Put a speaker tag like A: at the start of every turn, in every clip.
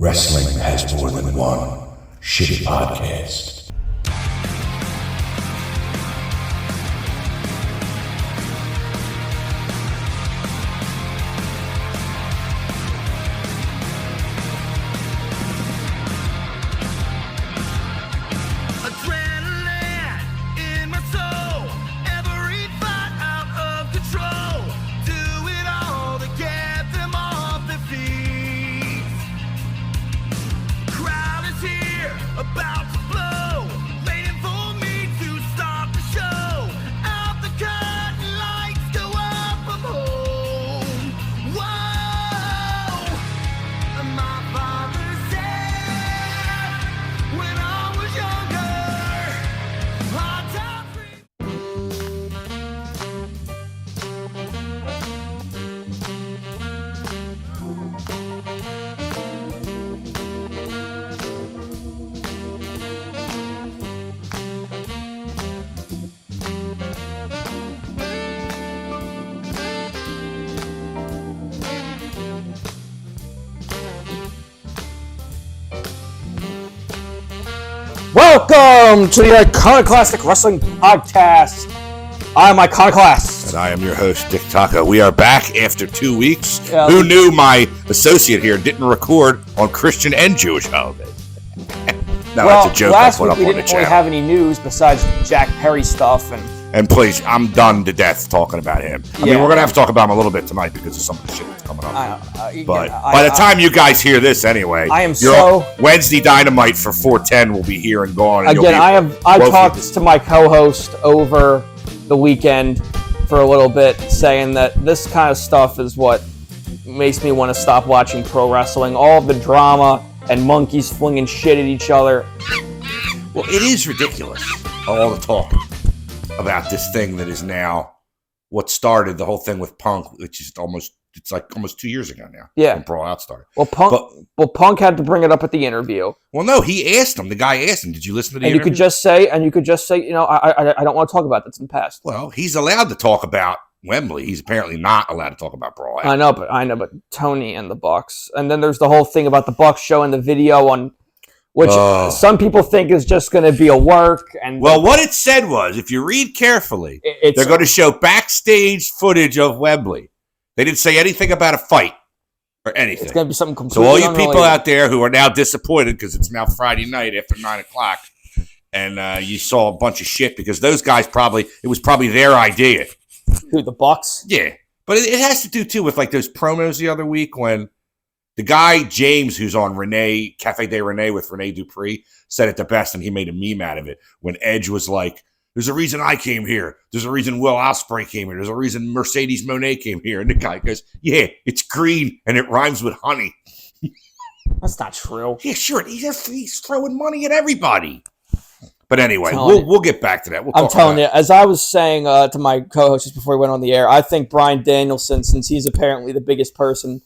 A: Wrestling has more than one shitty podcast.
B: Welcome to the Iconoclastic Wrestling Podcast. I'm Iconoclast.
A: And I am your host, Dick Taco. We are back after 2 weeks.
B: Yeah,
A: Who knew my associate here didn't record on Christian and Jewish holidays? No, that's a joke I put up on the channel.
B: Last week we didn't really have any news besides Jack Perry stuff.
A: And please, I'm done to death talking about him. I mean, we're going to have to talk about him a little bit tonight because of some of the shit that's coming up. But by the time you guys hear this anyway, Wednesday Dynamite for 410 will be here and gone. And
B: again, I talked to my co-host over the weekend for a little bit, saying that this kind of stuff is what makes me want to stop watching pro wrestling. All the drama and monkeys flinging shit at each other.
A: Well, it is ridiculous, all the talk about this thing that is now what started the whole thing with Punk, which is almost 2 years ago now.
B: Yeah,
A: when Brawl Out started.
B: Well, Punk had to bring it up at the interview.
A: Well, no, he asked him. The guy asked him, "Did you listen to the interview?"
B: And you could just say, you know, I don't want to talk about this in the past.
A: Well, he's allowed to talk about Wembley. He's apparently not allowed to talk about Brawl Out.
B: I know, but Tony and the Bucks, and then there's the whole thing about the Bucks showing the video on. Which some people think is just going to be a work. And
A: what it said was, if you read carefully, they're going to show backstage footage of Wembley. They didn't say anything about a fight or anything.
B: It's going to be something completely
A: So all you people out there who are now disappointed because it's now Friday night after 9 o'clock and you saw a bunch of shit because those guys it was probably their idea.
B: Who, the Bucks?
A: Yeah. But it has to do, too, with like those promos the other week when the guy, James, who's on Cafe de Rene with Rene Dupree, said it the best, and he made a meme out of it. When Edge was like, there's a reason I came here. There's a reason Will Ospreay came here. There's a reason Mercedes Moné came here. And the guy goes, yeah, it's green, and it rhymes with honey.
B: That's not true.
A: Yeah, sure. He's throwing money at everybody. But anyway, we'll get back to that.
B: I'm telling you, as I was saying to my co-host just before we went on the air, I think Bryan Danielson, since he's apparently the biggest person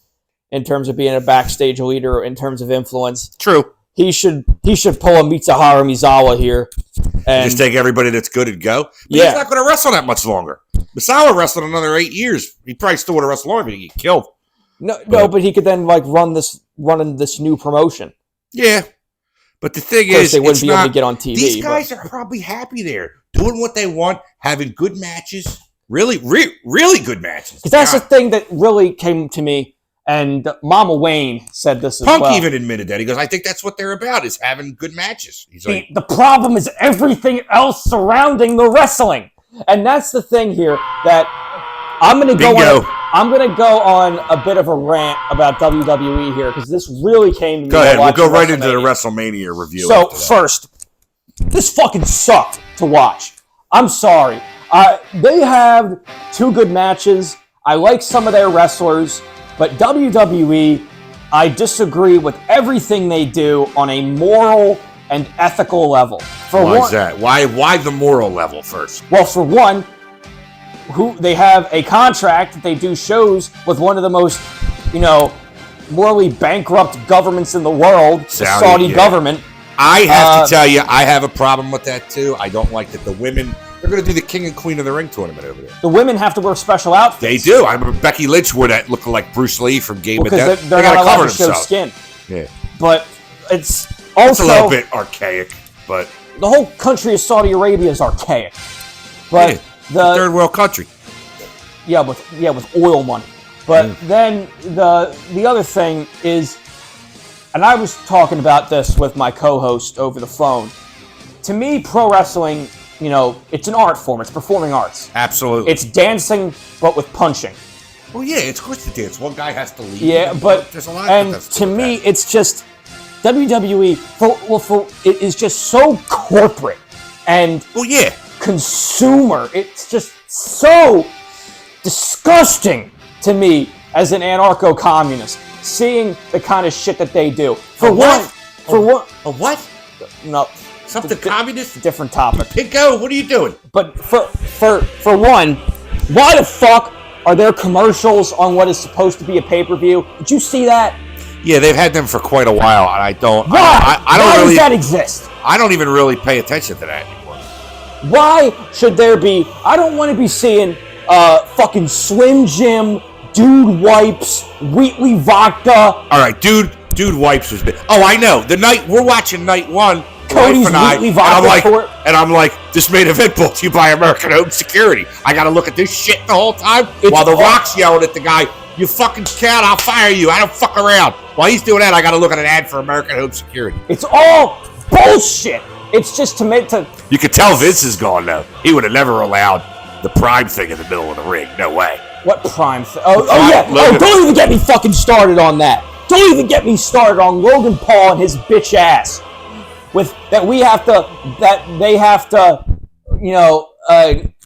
B: in terms of being a backstage leader, in terms of influence.
A: True.
B: He should pull a Mitsuharu Misawa here. And
A: just take everybody that's good and go. But
B: yeah.
A: He's not going to wrestle that much longer. Misawa wrestled another 8 years. He probably still would have wrestled longer, but he get killed.
B: But he could then run in this new promotion.
A: Yeah. But the thing is,
B: they wouldn't be able to get on TV.
A: These guys are probably happy there, doing what they want, having good matches, really good matches.
B: Because that's the thing that really came to me. And Mama Wayne said this as
A: Punk
B: well.
A: even admitted that. He goes, I think that's what they're about, is having good matches. He's like,
B: the problem is everything else surrounding the wrestling. And that's the thing here that I'm going to go on a bit of a rant about WWE here because this really came to me.
A: Go ahead. We'll go right into the WrestleMania review.
B: So first, this fucking sucked to watch. I'm sorry. They have 2 good matches. I like some of their wrestlers. But WWE, I disagree with everything they do on a moral and ethical level.
A: Why is that? Why the moral level first?
B: Well, for one, they have a contract that they do shows with one of the most, morally bankrupt governments in the world, the Saudi government.
A: I have to tell you, I have a problem with that too. I don't like that the women They're going to do the King and Queen of the Ring tournament over there.
B: The women have to wear special outfits.
A: They do. I remember Becky Lynch wore that looking like Bruce Lee from Game of
B: Because
A: Death.
B: they're not allowed to show skin.
A: Yeah.
B: But it's also
A: It's a little bit archaic, but
B: the whole country of Saudi Arabia is archaic. But
A: the third world country.
B: with oil money. But then the other thing is, and I was talking about this with my co-host over the phone. To me, pro wrestling, it's an art form. It's performing arts.
A: Absolutely.
B: It's dancing, but with punching.
A: Well, yeah, it's of course the dance. One guy has to lead.
B: Yeah, but
A: there's a lot
B: and to me, it's just WWE. It is just so corporate and consumer. It's just so disgusting to me as an anarcho-communist, seeing the kind of shit that they do.
A: A what?
B: No.
A: Something communist?
B: Different topic.
A: Pinko, what are you doing?
B: But for one, why the fuck are there commercials on what is supposed to be a pay-per-view? Did you see that?
A: Yeah, they've had them for quite a while, and I don't.
B: Why?
A: I don't
B: Why
A: really,
B: does that exist?
A: I don't even really pay attention to that anymore.
B: Why should there be? I don't want to be seeing fucking Slim Jim, Dude Wipes, Wheatley Vodka.
A: All right, Dude Wipes was big. Oh, I know. We're watching night one.
B: Cody's Wheatley Vodka.
A: And I'm like, this main event brought to you by American Home Security. I got to look at this shit the whole time while The Rock's yelling at the guy, "You fucking cat, I'll fire you. I don't fuck around." While he's doing that, I got to look at an ad for American Home Security.
B: It's all bullshit. It's just to make to.
A: You could tell Vince is gone though. He would have never allowed the Prime thing in the middle of the ring. No way.
B: What Prime thing? Oh yeah. Oh, don't even get me fucking started on that. Don't even get me started on Logan Paul and his bitch ass. They have to,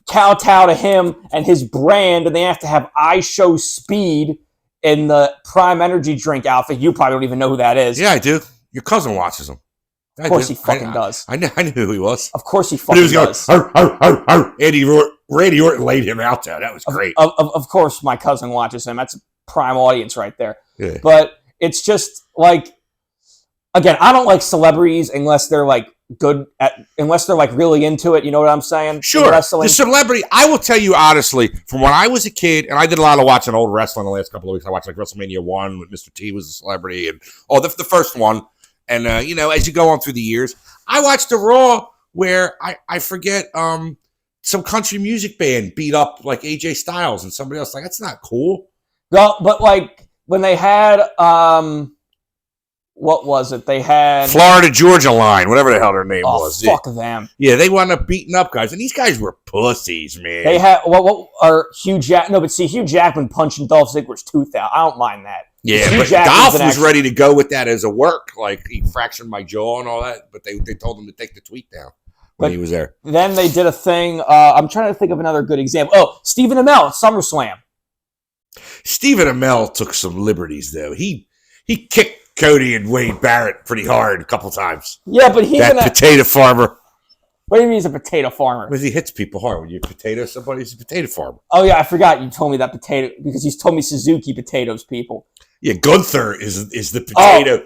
B: kowtow to him and his brand, and they have to have I Show Speed in the Prime Energy drink outfit. You probably don't even know who that is.
A: Yeah, I do. Your cousin watches him.
B: Of course he fucking does.
A: I knew who he was.
B: Of course he fucking does.
A: Randy Orton laid him out there. That was great.
B: Of course my cousin watches him. That's a prime audience right there.
A: Yeah.
B: But it's just like, again, I don't like celebrities unless they're like unless they're like really into it. You know what I'm saying?
A: Sure. The celebrity, I will tell you honestly, from when I was a kid, and I did a lot of watching old wrestling the last couple of weeks. I watched like WrestleMania 1 with Mr. T was a celebrity, and the first one. And, as you go on through the years, I watched a Raw where I forget some country music band beat up like AJ Styles and somebody else. Like, that's not cool.
B: Well, but like when they had, what was it? They had
A: Florida Georgia Line, whatever the hell their name was.
B: Fuck them.
A: Yeah, they wound up beating up guys, and these guys were pussies, man.
B: They had Hugh Jackman. No, but see, Hugh Jackman punching Dolph Ziggler's tooth out. I don't mind that.
A: Yeah, but Dolph was ready to go with that as a work. Like, he fractured my jaw and all that, but they told him to take the tweet down when he was there.
B: Then they did a thing. I'm trying to think of another good example. Oh, Stephen Amell at SummerSlam.
A: Stephen Amell took some liberties, though. He kicked Cody and Wade Barrett pretty hard a couple times.
B: Yeah, but
A: potato farmer.
B: What do you mean he's a potato farmer?
A: Because he hits people hard. When you potato somebody, he's a potato farmer.
B: Oh, yeah, I forgot you told me that potato, because he's told me Suzuki potatoes people.
A: Yeah, Gunther is the potato.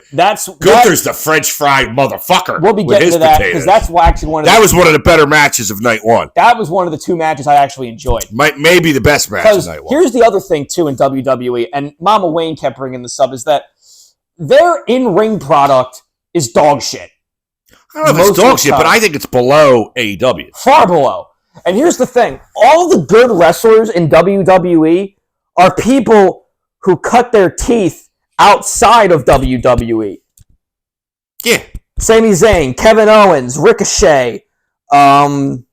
A: Gunther's the French fried motherfucker.
B: We'll be getting to that, because that's actually one of the
A: better matches of night one.
B: That was one of the two matches I actually enjoyed.
A: Maybe the best match of night one.
B: Here's the other thing, too, in WWE, and Mama Wayne kept bringing this up, is that their in-ring product is dog shit.
A: I don't know if it's dog shit, but I think it's below AEW.
B: Far below. And here's the thing. All the good wrestlers in WWE are people who cut their teeth outside of WWE.
A: Yeah.
B: Sami Zayn, Kevin Owens, Ricochet, Gunther.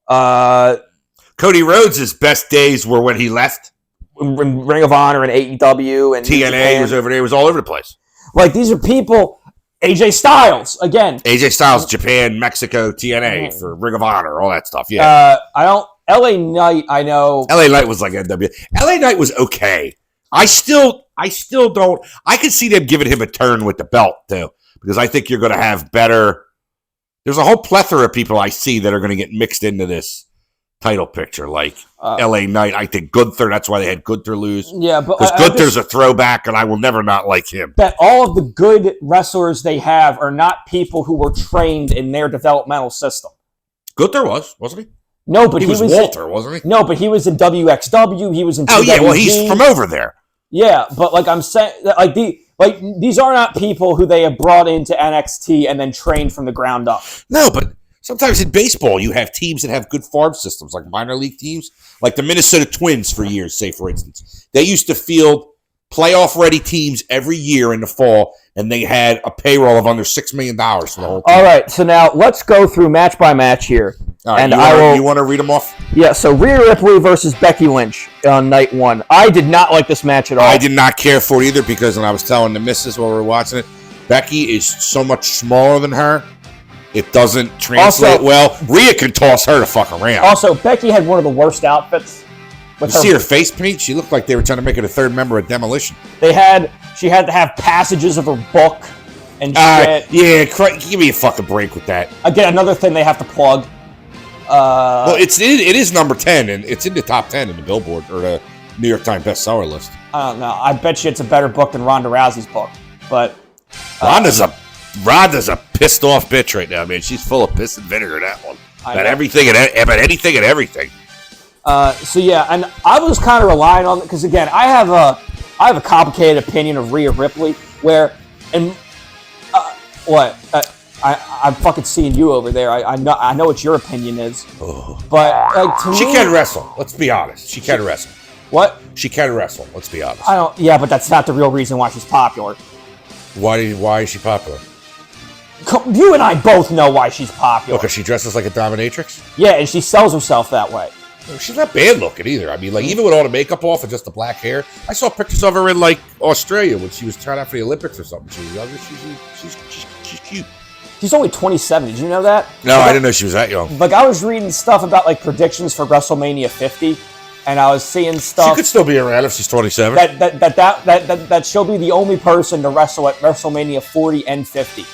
A: Cody Rhodes' best days were when he left.
B: Ring of Honor and AEW. And
A: TNA was over there. It was all over the place.
B: Like, these are people... AJ Styles, again.
A: AJ Styles, Japan, Mexico, TNA for Ring of Honor, all that stuff, yeah.
B: LA Knight, I know.
A: LA Knight was like NW. LA Knight was okay. I still don't. I could see them giving him a turn with the belt, too, because I think you're going to have better. There's a whole plethora of people I see that are going to get mixed into this title picture, like LA Knight. I think Gunther, that's why they had Gunther lose.
B: Yeah, but
A: because Gunther's a throwback, and I will never not like him.
B: That all of the good wrestlers they have are not people who were trained in their developmental system.
A: Gunther wasn't he?
B: No, but he was
A: Walter, wasn't he?
B: No, but he was in WXW. He was in.
A: Oh yeah, well he's from over there.
B: Yeah, but like I'm saying, like Like, these are not people who they have brought into NXT and then trained from the ground up.
A: No, but sometimes in baseball, you have teams that have good farm systems, like minor league teams, like the Minnesota Twins for years, say, for instance. They used to field playoff-ready teams every year in the fall, and they had a payroll of under $6 million for the whole team.
B: All right, so now let's go through match by match here.
A: All right,
B: and
A: you want to read them off?
B: Yeah, so Rhea Ripley versus Becky Lynch on night 1. I did not like this match at all.
A: I did not care for it either because when I was telling the missus while we were watching it, Becky is so much smaller than her. It doesn't translate well. Rhea can toss her the fuck around.
B: Also, Becky had one of the worst outfits.
A: You see her face paint? She looked like they were trying to make it a third member of Demolition.
B: She had to have passages of her book and shit.
A: Yeah, give me a fucking break with that.
B: Again, another thing they have to plug.
A: Well, it is number 10, and it's in the top 10 in the Billboard or the New York Times bestseller list.
B: I don't know. I bet you it's a better book than Ronda Rousey's book. But
A: Ronda's a pissed off bitch right now, man. She's full of piss and vinegar. That one about everything and anything and everything.
B: So yeah, and I was kind of relying on it because again, I have a complicated opinion of Rhea Ripley. Where and I'm fucking seeing you over there. I know what your opinion is, but like to me,
A: she can wrestle. Let's be honest. She can wrestle.
B: What?
A: She can wrestle. Let's be honest.
B: I don't. Yeah, but that's not the real reason why she's popular.
A: Why is she popular?
B: You and I both know why she's popular.
A: Because she dresses like a dominatrix?
B: Yeah, and she sells herself that way.
A: She's not bad looking either. I mean, like, even with all the makeup off and just the black hair, I saw pictures of her in, like, Australia when she was trying out for the Olympics or something. She was younger. She's cute.
B: She's only 27. Did you know that?
A: No, I didn't know she was that young.
B: Like, I was reading stuff about, like, predictions for WrestleMania 50, and I was seeing stuff.
A: She could still be around if she's 27.
B: That she'll be the only person to wrestle at WrestleMania 40 and 50.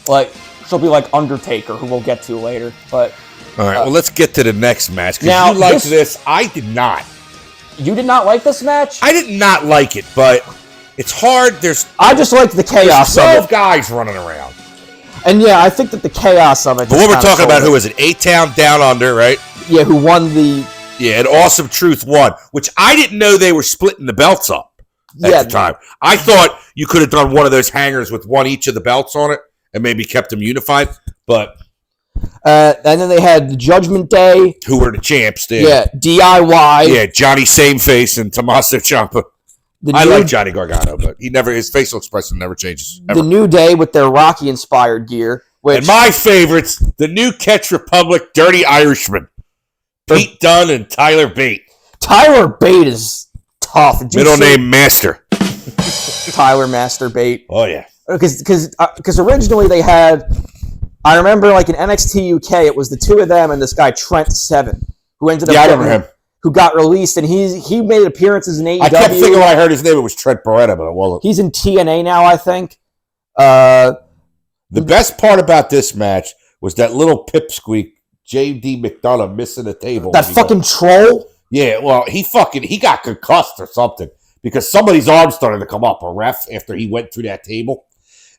B: Like, she'll be like Undertaker, who we'll get to later. But
A: all right, well, let's get to the next match.
B: Now,
A: you liked this. I did not.
B: You did not like this match?
A: I did not like it, but it's hard.
B: I just liked the chaos of it.
A: 12 guys running around.
B: And yeah, I think that the chaos of it.
A: But what we're talking about, who is it? A-Town Down Under, right?
B: Yeah, who won the...
A: Yeah, and Awesome Truth won, which I didn't know they were splitting the belts up at the time. I thought you could have done one of those hangers with one each of the belts on it and maybe kept them unified, but...
B: and then they had the Judgment Day.
A: Who were the champs there.
B: Yeah, DIY.
A: Yeah, Johnny Sameface and Tommaso Ciampa. I like Johnny Gargano, but his facial expression never changes. Ever.
B: The New Day with their Rocky-inspired gear.
A: And my favorites, the New Catch Republic Dirty Irishman. Pete Dunne and Tyler Bate.
B: Tyler Bate is tough.
A: Middle name Master.
B: Tyler Master Bate.
A: Oh, yeah.
B: Because originally they had... I remember, like, in NXT UK, it was the two of them and this guy, Trent Seven, who ended up...
A: Yeah, I remember him.
B: Who got released, and he made appearances in AEW.
A: I kept thinking when I heard his name, it was Trent Beretta, but it wasn't.
B: He's in TNA now, I think.
A: The best part about this match was that little pipsqueak, J.D. McDonough, missing a table.
B: That fucking troll?
A: Yeah, well, he got concussed or something because somebody's arm started to come up, a ref, after he went through that table.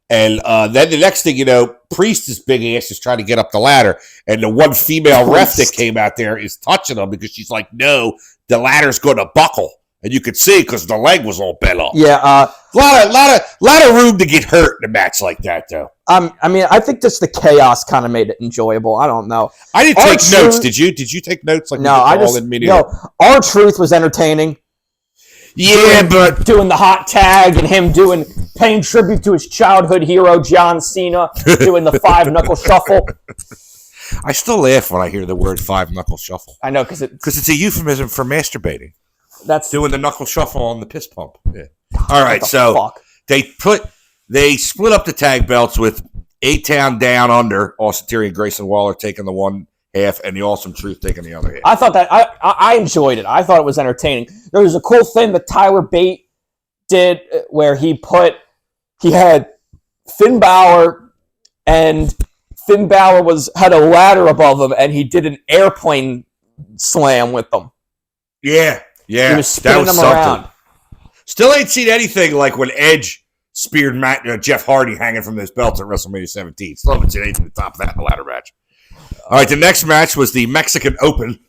A: And then the next thing you know, Priest's big ass is trying to get up the ladder, and the one female ref that came out there is touching him because she's like, no, the ladder's going to buckle. And you could see because the leg was all bent off.
B: Yeah.
A: lot of room to get hurt in a match like that, though.
B: I mean, I think just the chaos kind of made it enjoyable. I don't know.
A: I didn't take notes. Did you? Did you take notes? Like
B: no, R-Truth was entertaining.
A: Yeah, but
B: doing the hot tag and him paying tribute to his childhood hero John Cena, doing the 5-knuckle shuffle.
A: I still laugh when I hear the word 5-knuckle shuffle.
B: I know because
A: it's a euphemism for masturbating.
B: That's
A: doing the knuckle shuffle on the piss pump. Yeah. All right, so they split up the tag belts with A-Town Down Under, Austin Theory and Grayson Waller taking the one half, and the Awesome Truth taking the other half.
B: I thought that I enjoyed it. I thought it was entertaining. There was a cool thing that Tyler Bate did where he had Finn Balor, and Finn Balor had a ladder above him, and he did an airplane slam with them.
A: Yeah.
B: He was spinning them around.
A: Still ain't seen anything like when Edge speared Jeff Hardy hanging from those belts at WrestleMania 17. Still haven't seen anything to top that in the ladder match. All right, the next match was the Mexican Open.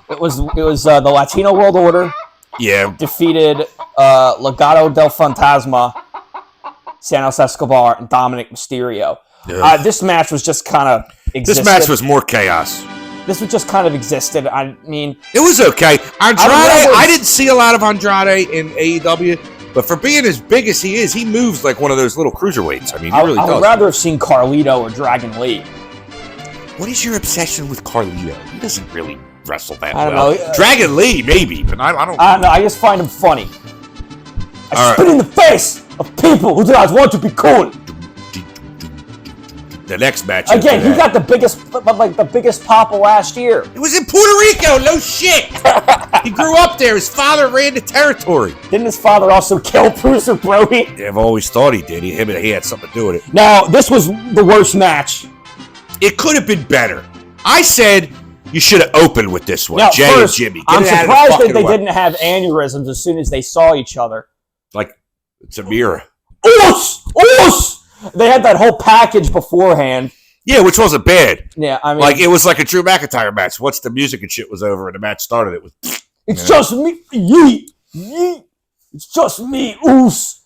B: It was the Latino World Order.
A: Yeah.
B: Defeated Legado del Fantasma, Santos Escobar, and Dominic Mysterio. This match was just kind of existed.
A: This match was more chaos.
B: This was just kind of existed. I mean,
A: it was okay. Andrade, I didn't see a lot of Andrade in AEW, but for being as big as he is, he moves like one of those little cruiserweights. I mean, he really does.
B: I would rather have seen Carlito or Dragon Lee.
A: What is your obsession with Carlito? He doesn't really wrestle that
B: well. I don't know.
A: Dragon Lee, maybe, but I don't.
B: I don't know. I just find him funny. I spit in the face of people who do not want to be cool.
A: The next match.
B: Again, he got the biggest pop of last year.
A: It was in Puerto Rico. No shit. He grew up there. His father ran the territory.
B: Didn't his father also kill Bruiser Brody?
A: I've always thought he did. He had something to do with it.
B: Now, this was the worst match.
A: It could have been better. I said you should have opened with this one,
B: now,
A: Jay
B: first,
A: and Jimmy.
B: I'm surprised that they didn't have aneurysms as soon as they saw each other.
A: Like, it's a mirror.
B: Oos! Oos! They had that whole package beforehand.
A: Yeah, which wasn't bad.
B: Yeah, I mean,
A: like it was like a Drew McIntyre match. Once the music and shit was over and the match started, it was.
B: It's just me, yeet, yeet. It's just me, oos.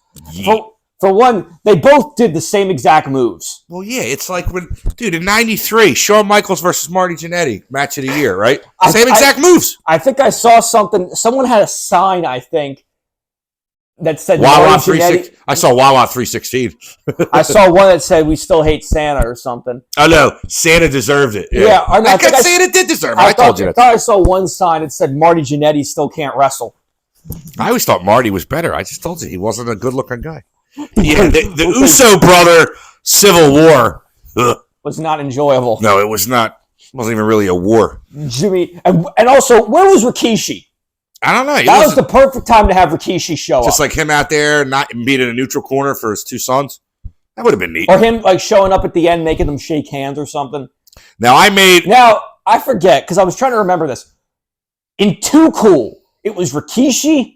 B: For one, they both did the same exact moves.
A: Well, yeah, it's like when, dude, in '93, Shawn Michaels versus Marty Jannetty, match of the year, right? Same exact moves.
B: I think I saw something. Someone had a sign, I think, that said
A: Wawa 316. I saw Wawa 316.
B: I saw one that said we still hate Santa or something.
A: Oh no, Santa deserved it. Yeah, Santa did deserve it. I told you that.
B: I thought I saw one sign that said Marty Jannetty still can't wrestle.
A: I always thought Marty was better. I just told you he wasn't a good-looking guy. Yeah, the Uso brother Civil War
B: was not enjoyable.
A: No, it was not. It wasn't even really a war.
B: Jimmy, and also, where was Rikishi?
A: I don't know.
B: That was the perfect time to have Rikishi show up.
A: Just like him out there, not being in a neutral corner for his two sons. That would have been neat.
B: Or him like showing up at the end, making them shake hands or something.
A: Now,
B: I forget, because I was trying to remember this. In Too Cool, it was Rikishi.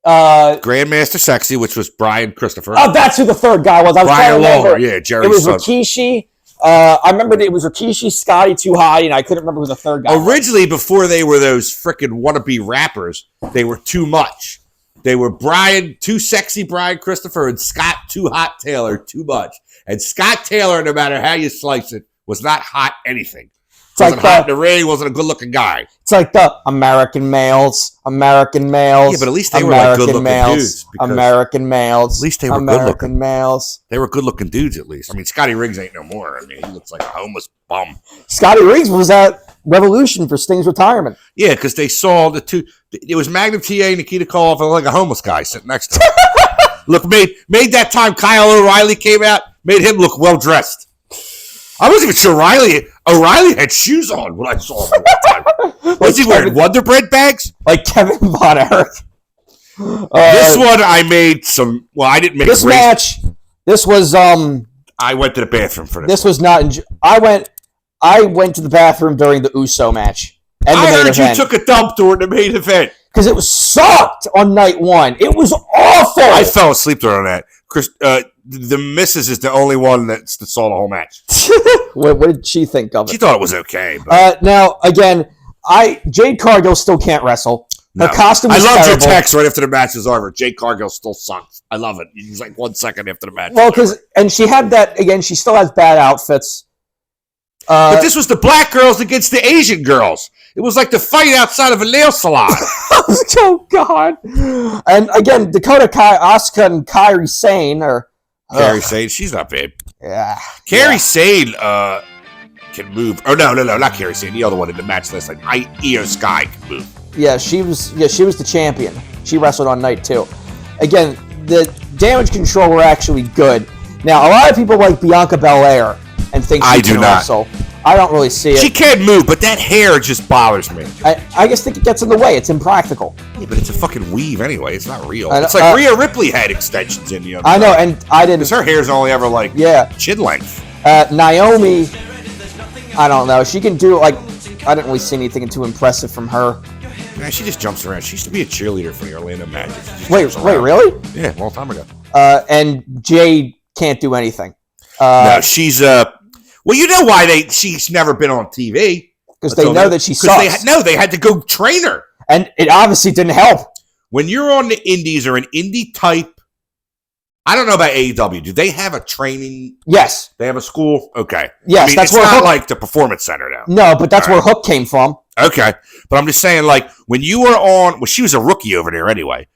A: Grandmaster Sexy, which was Brian Christopher.
B: Oh, that's who the third guy was. I was
A: Brian
B: trying to remember.
A: Lawler, yeah, Jerry's
B: It was
A: son.
B: Rikishi. I remember that it was Rikishi, Scotty Too High, and I couldn't remember who the third guy was.
A: Originally, before they were those frickin' wannabe rappers, they were Too Much. They were Too Sexy Brian Christopher, and Scott Too Hot Taylor, Too Much. And Scott Taylor, no matter how you slice it, was not hot anything. Wasn't hot in the ring, wasn't a good-looking guy.
B: It's like the American males.
A: Yeah, but at least they were like good-looking dudes.
B: American males.
A: At least they were good-looking.
B: American males.
A: They were good-looking dudes, at least. I mean, Scotty Riggs ain't no more. I mean, he looks like a homeless bum.
B: Scotty Riggs was at Revolution for Sting's retirement.
A: Yeah, because they saw the two. It was Magnum TA, Nikita Koloff, and like a homeless guy sitting next to him. Look, made that time Kyle O'Reilly came out, made him look well-dressed. I wasn't even sure O'Reilly had shoes on when I saw him at that time. Was he wearing Wonder Bread bags?
B: Like Kevin Von Erich.
A: This one I made some. Well, I didn't make
B: this match. This was.
A: I went to the bathroom for this.
B: This was not. I went to the bathroom during the Uso match. And
A: I heard you took a dump during the main event
B: because it was sucked on night one. It was awful.
A: I fell asleep during that. Chris, the missus is the only one that saw the whole match.
B: What did she think of it?
A: She thought it was okay.
B: But. Now, again, Jade Cargill still can't wrestle. Her costume was
A: loved
B: terrible.
A: your text right after the match was over. Jade Cargill still sucks. I love it. He's like 1 second after the match.
B: Well, and she had that, again, she still has bad outfits.
A: But this was the black girls against the Asian girls. It was like the fight outside of a nail salon.
B: Oh, God. And, again, Dakota Kai, Asuka, and Kairi Sane are...
A: Kairi Sane, she's not bad.
B: Yeah.
A: Kairi Sane can move. Oh, no, not Kairi Sane. The other one in the match list, like Io Sky can move.
B: Yeah, she was the champion. She wrestled on night 2. Again, the damage control were actually good. Now, a lot of people like Bianca Belair and think she can wrestle. I don't really see it.
A: She can move, but that hair just bothers me.
B: I just think it gets in the way. It's impractical.
A: Yeah, but it's a fucking weave anyway. It's not real. It's like Rhea Ripley had extensions in the other.
B: I know, and I didn't.
A: Because her hair's only ever like chin length.
B: Naomi, I don't know. She can do I didn't really see anything too impressive from her.
A: Man, she just jumps around. She used to be a cheerleader for the Orlando Magic.
B: Wait, really?
A: Yeah, a long time ago.
B: And Jade can't do anything.
A: No, she's well, you know why she's never been on TV
B: because they know that she sucks.
A: They had to go train her,
B: and it obviously didn't help.
A: when you're on the indies or an indie type, I don't know about AEW. Do they have a training?
B: Yes.
A: They have a school? Okay.
B: Yes,
A: I mean,
B: that's
A: it's
B: where
A: not
B: Hook,
A: like the Performance Center now.
B: no, but that's where Hook came from.
A: Okay. But I'm just saying, like, when you were on, well, she was a rookie over there anyway.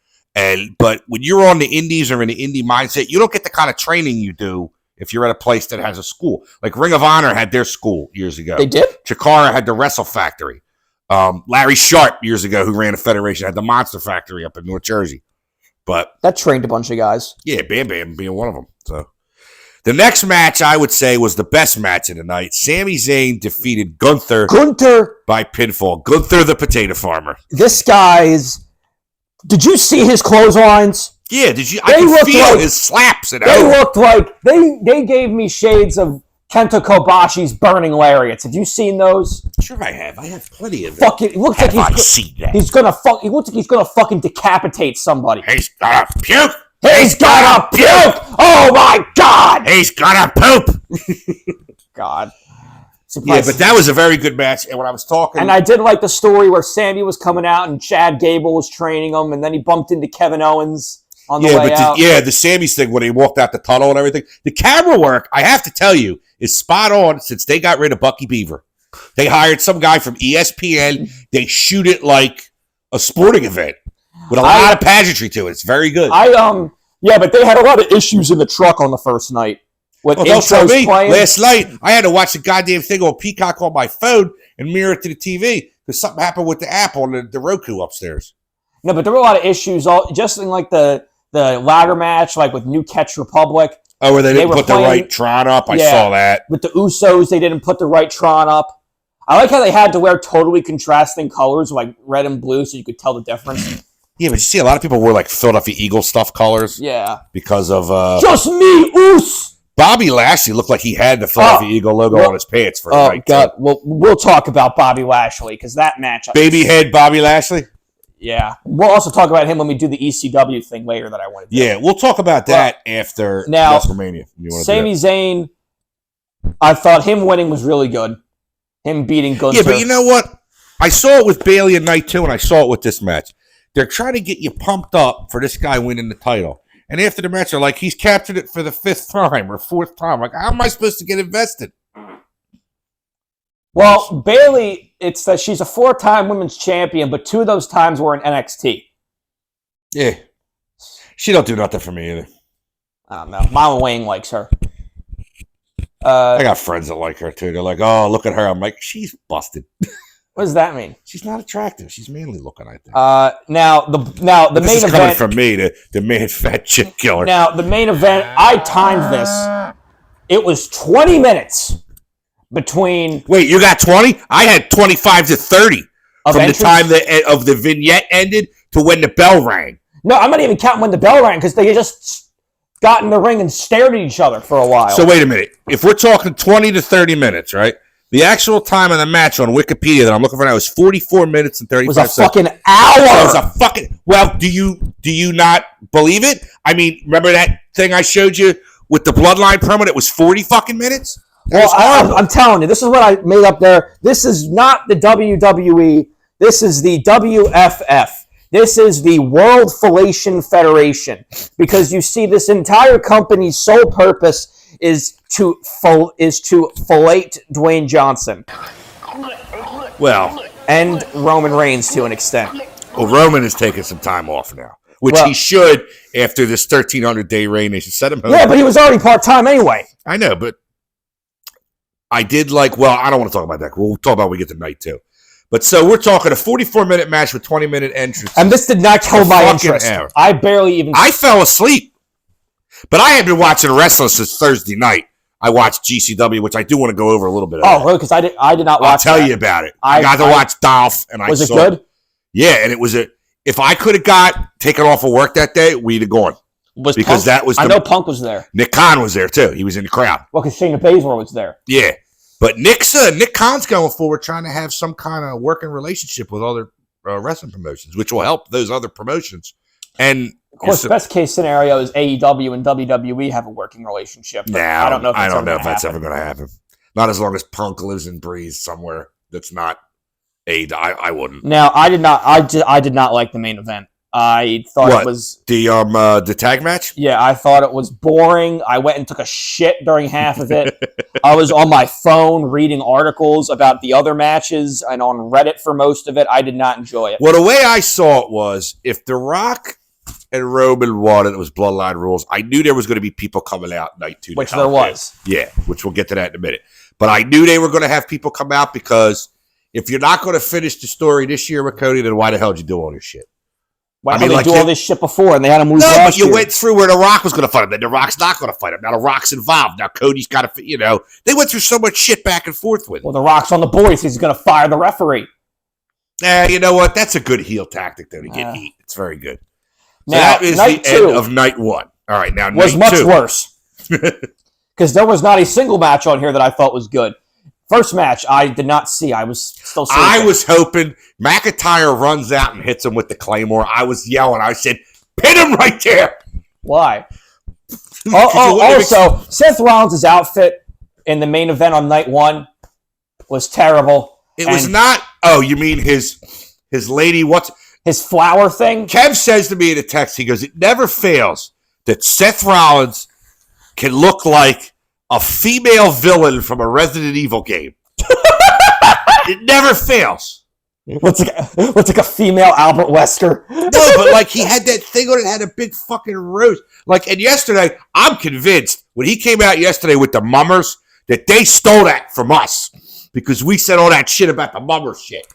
A: But when you're on the indies or in the indie mindset, you don't get the kind of training you do if you're at a place that has a school. Like Ring of Honor had their school years ago.
B: They did?
A: Chikara had the Wrestle Factory. Larry Sharp years ago, who ran a federation, had the Monster Factory up in North Jersey. But
B: that trained a bunch of guys.
A: Yeah, Bam Bam being one of them. So the next match I would say was the best match of the night. Sami Zayn defeated Gunther by pinfall. Gunther the potato farmer.
B: This guy's. Did you see his clotheslines?
A: Yeah, did you? I could feel his slaps. They
B: looked like they gave me shades of Kenta Kobashi's burning lariats. Have you seen those?
A: Sure, I have. I have plenty of them.
B: It looks like he's gonna fuck. It looks like he's gonna fucking decapitate somebody.
A: He's gonna puke.
B: He's gonna puke. Oh my god.
A: He's gonna poop.
B: God.
A: Yeah, but that was a very good match. And when I was talking,
B: and I did like the story where Sammy was coming out and Chad Gable was training him, and then he bumped into Kevin Owens on the way out.
A: The Sammy's thing when he walked out the tunnel and everything. The camera work, I have to tell you, is spot on since they got rid of Bucky Beaver. They hired some guy from ESPN. They shoot it like a sporting event with a lot of pageantry to it. It's very good.
B: Yeah, but they had a lot of issues in the truck on the first night.
A: Don't tell me. Last night, I had to watch the goddamn thing on Peacock on my phone and mirror it to the TV because something happened with the app on the Roku upstairs.
B: No, but there were a lot of issues, just in like the ladder match, like with New Catch Republic.
A: Oh, where they didn't put the right Tron up? I saw that.
B: With the Usos, they didn't put the right Tron up. I like how they had to wear totally contrasting colors, like red and blue, so you could tell the difference.
A: Yeah, but you see a lot of people wore like Philadelphia Eagle stuff colors.
B: Yeah.
A: Because of...
B: Just me, Us!
A: Bobby Lashley looked like he had the Philadelphia Eagle logo on his pants for the night.
B: God. Well, we'll talk about Bobby Lashley because that match.
A: Babyhead Bobby Lashley?
B: Yeah. We'll also talk about him when we do the ECW thing later that I want to do.
A: Yeah, we'll talk about that after WrestleMania.
B: Sami Zayn, I thought him winning was really good. Him beating Gunther.
A: Yeah, but you know what? I saw it with Bayley at night 2, and I saw it with this match. They're trying to get you pumped up for this guy winning the title. And after the match, they're like, he's captured it for the 5th time or 4th time. Like, how am I supposed to get invested?
B: Well, Bayley, it's that she's a 4-time women's champion, but 2 of those times were in NXT.
A: Yeah. She don't do nothing for me either.
B: I don't know. Mama Wayne likes her.
A: I got friends that like her, too. They're like, oh, look at her. I'm like, she's busted.
B: What does that mean?
A: She's not attractive. She's manly looking, I think.
B: Now the main
A: this is
B: event
A: coming from me, the man fat chick killer.
B: Now the main event, I timed this. It was 20 minutes between.
A: Wait, you got 20? I had 25 to 30 from
B: entrance?
A: the time of the vignette ended to when the bell rang.
B: No, I'm not even counting when the bell rang because they just got in the ring and stared at each other for a while.
A: So wait a minute. If we're talking 20 to 30 minutes, right? The actual time of the match on Wikipedia that I'm looking for now is 44 minutes and 35 seconds.
B: It was a fucking hour.
A: It was a fucking... Well, do you not believe it? I mean, remember that thing I showed you with the Bloodline promo that was 40 fucking minutes?
B: I'm telling you, this is what I made up there. This is not the WWE. This is the WFF. This is the World Fellation Federation. Because you see, this entire company's sole purpose is to fellate Dwayne Johnson.
A: Well,
B: and Roman Reigns to an extent.
A: Well, Roman is taking some time off now, which he should after this 1,300-day reign. They should set him home.
B: Yeah, but he was already part-time anyway.
A: I know, but I did like, well, I don't want to talk about that. We'll talk about when we get to night 2. But so we're talking a 44-minute match with 20-minute entrance.
B: And this did not kill my interest.
A: Hour.
B: I barely even...
A: I fell asleep. But I had been watching wrestling since Thursday night. I watched GCW, which I do want to go over a little bit of.
B: Oh, really? Because I did not watch
A: I'll tell you about it. I got to watch Dolph, and
B: was it good?
A: Yeah, and it was if I could have taken off of work that day, we'd have gone.
B: I know Punk was there.
A: Nick Khan was there, too. He was in the crowd.
B: Well, because Shayna Baszler was there.
A: Yeah. But Nick Khan's going forward trying to have some kind of working relationship with other wrestling promotions, which will help those other promotions. And
B: of course, best case scenario is AEW and WWE have a working relationship.
A: Nah,
B: I don't know if
A: that's ever going to happen. Not as long as Punk lives and breathes somewhere that's not AEW. I wouldn't.
B: Now, I did not like the main event. I thought it was
A: the tag match.
B: Yeah, I thought it was boring. I went and took a shit during half of it. I was on my phone reading articles about the other matches and on Reddit for most of it. I did not enjoy it.
A: Well, the way I saw it was, if The Rock and Roman won and it was Bloodline rules, I knew there was going to be people coming out night 2.
B: Which there was.
A: Yeah, which we'll get to that in a minute. But I knew they were going to have people come out because if you're not going to finish the story this year with Cody, then why the hell did you do all this shit?
B: Why did they do all this shit before and they had him lose last
A: No, but you
B: year?
A: went through where The Rock was going to fight him. Then The Rock's not going to fight him. Now The Rock's involved. Now Cody's got to, they went through so much shit back and forth with him.
B: Well, The Rock's on the board, so he's going to fire the referee.
A: You know what? That's a good heel tactic, though, to get heat. It's very good. So
B: now,
A: that is
B: night
A: the
B: 2
A: end of night 1. All right, now
B: was
A: night
B: much
A: 2.
B: worse. Because there was not a single match on here that I thought was good. First match, I did not see. I was still sleeping.
A: I was hoping McIntyre runs out and hits him with the Claymore. I was yelling. I said, pin him right there.
B: Why? Also, Seth Rollins' outfit in the main event on night 1 was terrible.
A: It was not. Oh, you mean his lady? What's
B: his flower thing?
A: Kev says to me in a text, he goes, it never fails that Seth Rollins can look like a female villain from a Resident Evil game. It never fails.
B: What's like a female Albert Wesker?
A: No, but like he had that thing on it, had a big fucking rose. Like, and yesterday, I'm convinced when he came out yesterday with the mummers that they stole that from us because we said all that shit about the mummer shit.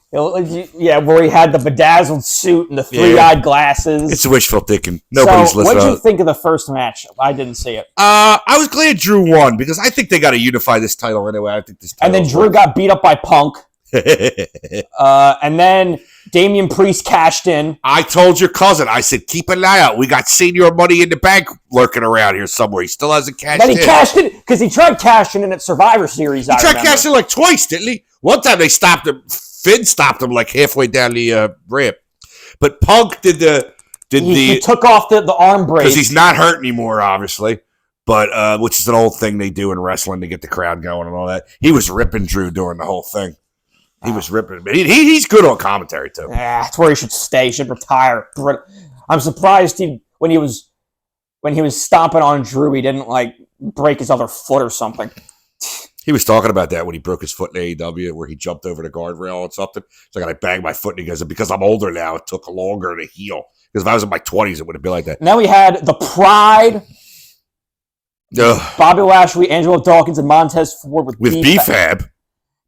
B: Yeah, where he had the bedazzled suit and the three-eyed glasses.
A: It's wishful thinking. Nobody's listening.
B: What did you think of the first match? I didn't see it.
A: I was glad Drew won because I think they got to unify this title anyway. I think this.
B: And then Drew got beat up by Punk. And then Damian Priest cashed in.
A: I told your cousin. I said, keep an eye out. We got senior money in the bank lurking around here somewhere. He still hasn't cashed in.
B: Then he cashed in because he tried cashing in at Survivor Series.
A: He tried cashing like twice, didn't he? One time they stopped him. Finn stopped him like halfway down the ramp. But Punk he
B: took off the arm brace
A: because he's not hurt anymore, obviously. But which is an old thing they do in wrestling to get the crowd going and all that. He was ripping Drew during the whole thing. He was ripping, but he's good on commentary too.
B: Yeah, that's where he should stay. He should retire. I'm surprised when he was stomping on Drew, he didn't like break his other foot or something.
A: He was talking about that when he broke his foot in AEW, where he jumped over the guardrail and something. So I banged my foot, and he goes, because I'm older now, it took longer to heal. Because if I was in my 20s, it would have been like that.
B: Now we had the Pride, Bobby Lashley, Angelo Dawkins, and Montez Ford with
A: B-Fab.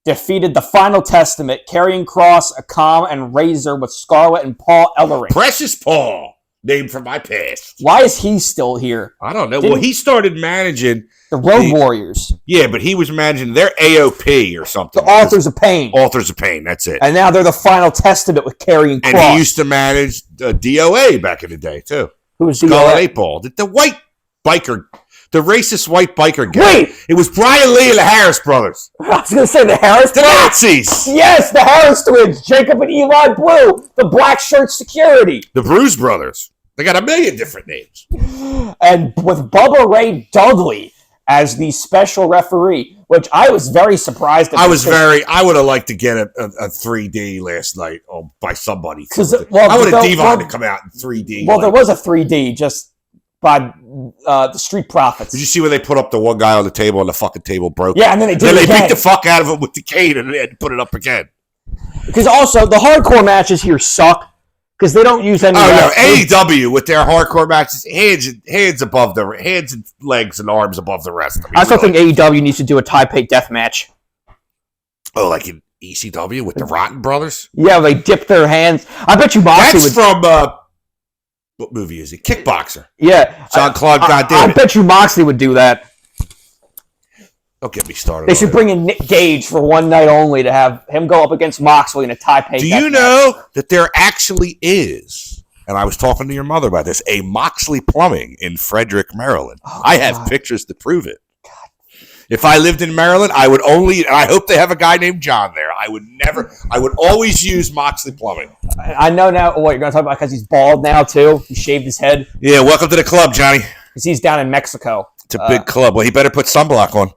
B: Defeated the Final Testament, Karrion Kross, Akam, and Razor with Scarlett and Paul Ellering.
A: Precious Paul, named from my past.
B: Why is he still here?
A: I don't know. Well, he started managing
B: the Road Warriors.
A: Yeah, but he was managing their AOP or something.
B: The Authors of Pain.
A: Authors of Pain, that's it.
B: And now they're the Final Testament with Karrion Kross.
A: And he used to manage DOA back in the day, too.
B: Who was
A: DOA? 8-Ball. The white biker, the racist white biker guy.
B: Wait!
A: It was Brian Lee and the Harris brothers.
B: I was going to say the Harris
A: The Nazis!
B: Yes, the Harris twins. Jacob and Eli Blue. The black shirt security.
A: The Bruise brothers. They got a million different names.
B: And with Bubba Ray Dudley as the special referee, which I was very surprised at.
A: I would have liked to get a 3D last night by somebody. I wanted Devon to come out in 3D.
B: Well, there was a 3D just by the Street Profits.
A: Did you see where they put up the one guy on the table and the fucking table broke?
B: Yeah, and then they did it again.
A: Beat the fuck out of him with the cane and they had to put it up again.
B: Because also, the hardcore matches here suck. Because they don't use any.
A: Oh no, AEW with their hardcore matches, hands above the hands and legs and arms above the rest.
B: I still think AEW needs to do a Taipei death match.
A: Oh, like in ECW with the Rotten Brothers?
B: Yeah, they dip their hands. I bet you Moxley
A: That's from what movie is it? Kickboxer.
B: Yeah,
A: Jean-Claude Van Damme.
B: I bet you Moxley would do that.
A: Don't get me started.
B: They should bring in Nick Gage for one night only to have him go up against Moxley in a Taipei.
A: Do you know that there actually is, and I was talking to your mother about this, a Moxley Plumbing in Frederick, Maryland? I have pictures to prove it. God. If I lived in Maryland, I would only, and I hope they have a guy named John there. I would always use Moxley Plumbing.
B: I know now what you're going to talk about because he's bald now too. He shaved his head.
A: Yeah, welcome to the club, Johnny.
B: Because he's down in Mexico.
A: It's a big club. Well, he better put sunblock on.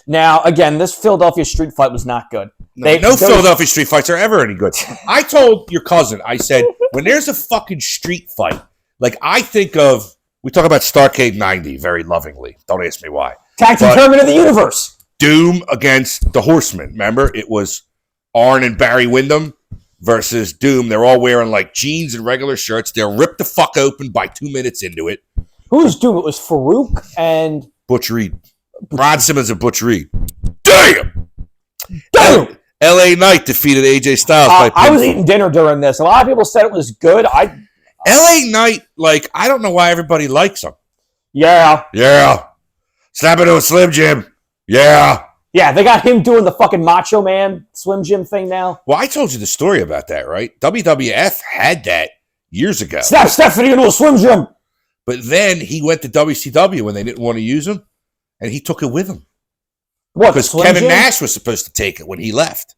B: Now, again, this Philadelphia street fight was not good.
A: No Philadelphia street fights are ever any good. I told your cousin, I said, when there's a fucking street fight, like I think of, we talk about Starrcade 90 very lovingly. Don't ask me why.
B: Tag team tournament of the universe.
A: Doom against the Horsemen. Remember? It was Arn and Barry Windham versus Doom. They're all wearing like jeans and regular shirts. They're ripped the fuck open by 2 minutes into it.
B: Who was Doom? It was Farouk and
A: Butch Reed. Ron Simmons and Butch Reed. Damn! LA Knight defeated AJ Styles by pinfall.
B: I was eating dinner during this. A lot of people said it was good.
A: LA Knight, like, I don't know why everybody likes him.
B: Yeah.
A: Snap into a Slim Jim. Yeah,
B: they got him doing the fucking Macho Man Slim Jim thing now.
A: Well, I told you the story about that, right? WWF had that years ago.
B: Snap Stephanie into a Slim Jim.
A: But then he went to WCW when they didn't want to use him, and he took it with him.
B: What?
A: Because Kevin Nash was supposed to take it when he left,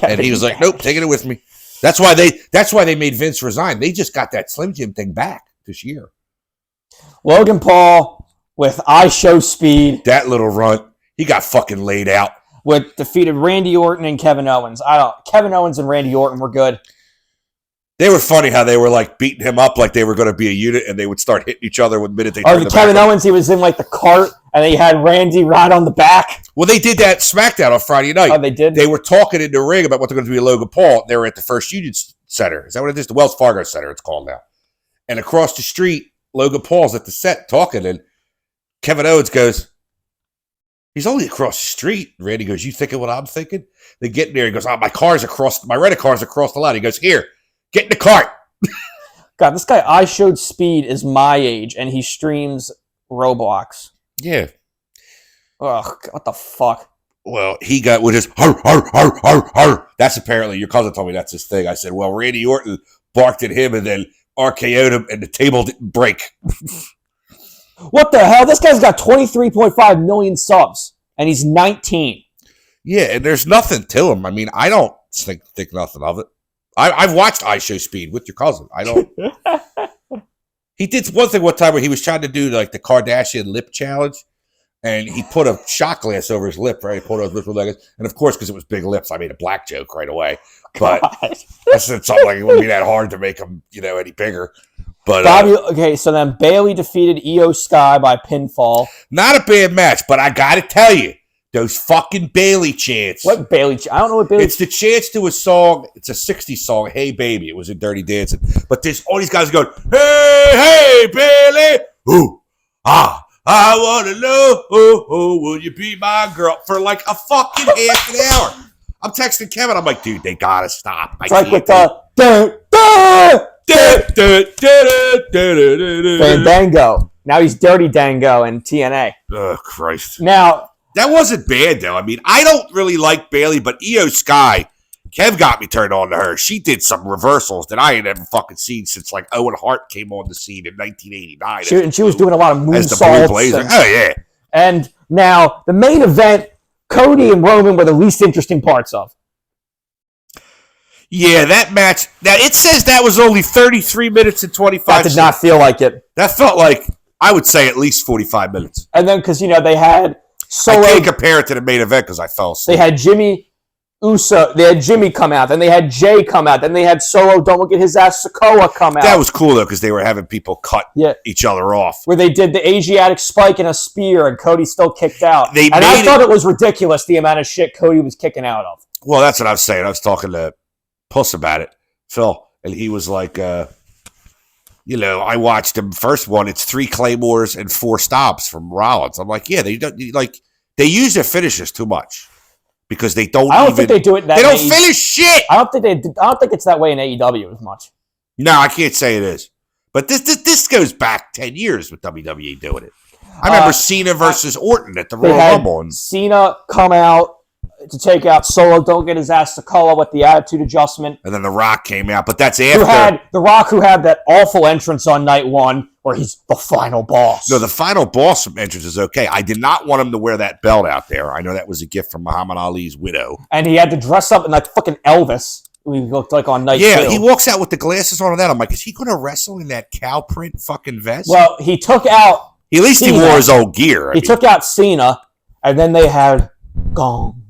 A: and he was like, "Nope, taking it with me." That's why they made Vince resign. They just got that Slim Jim thing back this year.
B: Logan Paul with I Show Speed.
A: That little runt, he got fucking laid out.
B: With defeated Randy Orton and Kevin Owens. Kevin Owens and Randy Orton were good.
A: They were funny how they were like beating him up like they were going to be a unit, and they would start hitting each other the minute they turned the
B: Kevin Owens, he was in like the cart, and they had Randy ride on the back.
A: Well, they did that SmackDown on Friday night.
B: Oh, they did?
A: They were talking in the ring about what they're going to do with Logan Paul. They were at the First Union Center. Is that what it is? The Wells Fargo Center, it's called now. And across the street, Logan Paul's at the set talking, and Kevin Owens goes, "He's only across the street." Randy goes, "You thinking what I'm thinking?" They get in there. He goes, "Oh, my rental car's across the lot." He goes, "Here, get in the cart."
B: God, this guy I Showed Speed is my age, and he streams Roblox.
A: Yeah.
B: Ugh, what the fuck?
A: Well, he got with his har, har, har, har, har. That's apparently, your cousin told me that's his thing. I said, well, Randy Orton barked at him and then RKO'd him, and the table didn't break.
B: What the hell? This guy's got 23.5 million subs, and he's 19.
A: Yeah, and there's nothing to him. I mean, I don't think nothing of it. I've watched I Show Speed with your cousin. I don't. He did one thing one time where he was trying to do like the Kardashian lip challenge, and he put a shot glass over his lip, right? He pulled out his lip, and of course, because it was big lips, I made a black joke right away. But I said something like it wouldn't be that hard to make him, any bigger. But
B: okay, so then Bayley defeated Io Sky by pinfall.
A: Not a bad match, but I got to tell you, those fucking Bayley chants.
B: What Bayley? I don't know what Bayley.
A: It's the chants to a song. It's a '60s song. Hey Baby. It was in Dirty Dancing. But there's all these guys going, hey Bayley, ooh, I want to know, will you be my girl, for like a fucking half an hour. I'm texting Kevin. I'm like, dude, they gotta stop.
B: It's like with Fandango. Now he's Dirty Dango in TNA.
A: Oh Christ.
B: Now
A: that wasn't bad though. I mean, I don't really like Bayley, but Io Sky, Kev got me turned on to her. She did some reversals that I ain't ever fucking seen since like Owen Hart came on the scene in 1989.
B: She was doing a lot of moonsaults.
A: As the Blue Blazer. Oh yeah.
B: And now the main event, Cody and Roman were the least interesting parts of.
A: Yeah, that match. Now it says that was only 33 minutes and 25
B: seconds. That did not feel like it.
A: That felt like, I would say, at least 45 minutes.
B: And then because they had Solo.
A: I can't compare it to the main event because I fell asleep.
B: They had Jimmy Uso. They had Jimmy come out. Then they had Jay come out. Then they had Solo. Don't look at his ass. Sikoa come out.
A: That was cool though because they were having people cut each other off.
B: Where they did the Asiatic spike and a spear, and Cody still kicked out. I thought it was ridiculous the amount of shit Cody was kicking out of.
A: Well, that's what I was saying. I was talking to Puss about it, Phil, and he was like, I watched him first one. It's 3 Claymores and 4 stops from Rollins. I'm like, yeah, they use their finishes too much because they don't.
B: I don't think they do it. They
A: don't finish shit.
B: I don't think it's that way in AEW as much.
A: No, I can't say it is. But this goes back 10 years with WWE doing it. I remember Cena versus Orton at the Royal Rumble.
B: Cena come out to take out Solo, don't get his ass to Sikoa with the attitude adjustment.
A: And then The Rock came out, but that's after.
B: The Rock who had that awful entrance on night 1 where he's the final boss.
A: No, the final boss entrance is okay. I did not want him to wear that belt out there. I know that was a gift from Muhammad Ali's widow.
B: And he had to dress up in like fucking Elvis. He looked like on night 2.
A: Yeah, he walks out with the glasses on and that. I'm like, is he going to wrestle in that cow print fucking vest?
B: Well, he took out
A: At least
B: Cena.
A: He wore his old gear.
B: He took out Cena, and then they had Gong.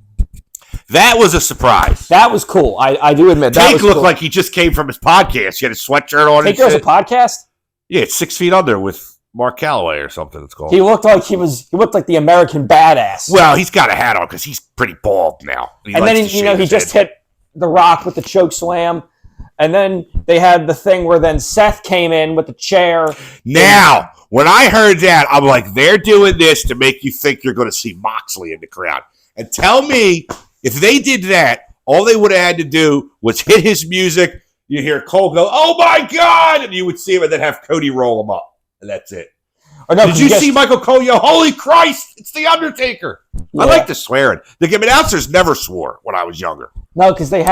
A: That was a surprise.
B: That was cool. I do admit that
A: Tank looked like he just came from his podcast. He had a sweatshirt on.
B: Tank has a podcast?
A: Yeah, it's 6 Feet Under with Mark Calloway or something it's called.
B: He looked like he looked like the American badass.
A: Well, he's got a hat on because he's pretty bald now.
B: And then he just hit The Rock with the choke slam. And then they had the thing where then Seth came in with the chair.
A: Now, when I heard that, I'm like, they're doing this to make you think you're going to see Moxley in the crowd. And tell me, if they did that, all they would have had to do was hit his music. You hear Cole go, "Oh my God!" And you would see him and then have Cody roll him up. And that's it.
B: Or no,
A: did you see Michael Cole yell, "Holy Christ, it's The Undertaker"? Yeah. I like the swearing. The announcers never swore when I was younger.
B: No, because but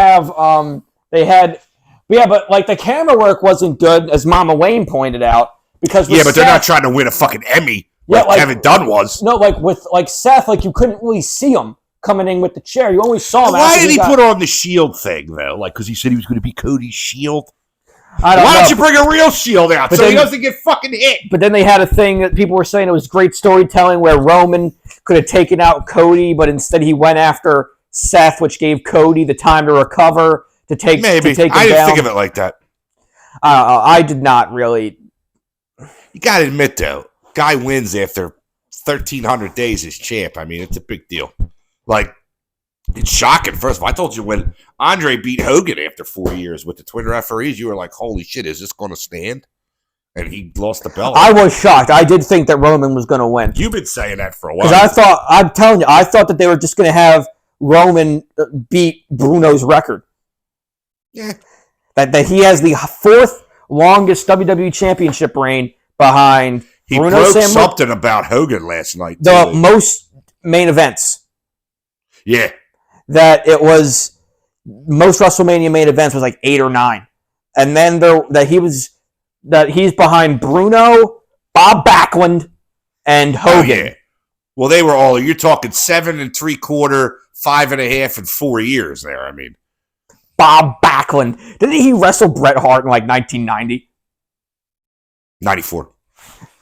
B: like the camera work wasn't good, as Mama Wayne pointed out. Because
A: but Seth, they're not trying to win a fucking Emmy like Kevin Dunn was.
B: No, with Seth, you couldn't really see him coming in with the chair. You only saw him.
A: Why did he put on the Shield thing though? Because he said he was going to be Cody's Shield. Why don't you bring a real Shield out so he doesn't get fucking hit?
B: But then they had a thing that people were saying it was great storytelling where Roman could have taken out Cody, but instead he went after Seth, which gave Cody the time to recover to take him down.
A: I didn't think of it like that.
B: I did not really.
A: You got to admit though, guy wins after 1,300 days as champ. I mean, it's a big deal. It's shocking. First of all, I told you when Andre beat Hogan after 4 years with the twin referees, you were like, holy shit, is this going to stand? And he lost the belt.
B: I was shocked. I did think that Roman was going to win.
A: You've been saying that for a while.
B: Because I thought that they were just going to have Roman beat Bruno's record.
A: Yeah.
B: That he has the fourth longest WWE Championship reign behind Bruno
A: broke
B: Sammartino.
A: Something about Hogan last night.
B: The most main events.
A: Yeah.
B: That it was most WrestleMania main events was 8 or 9. And then he's behind Bruno, Bob Backlund, and Hogan.
A: Oh, yeah. Well, they were all, you're talking 7 3/4, 5.5, and 4 years there. I mean,
B: Bob Backlund. Didn't he wrestle Bret Hart in 1990?
A: 94.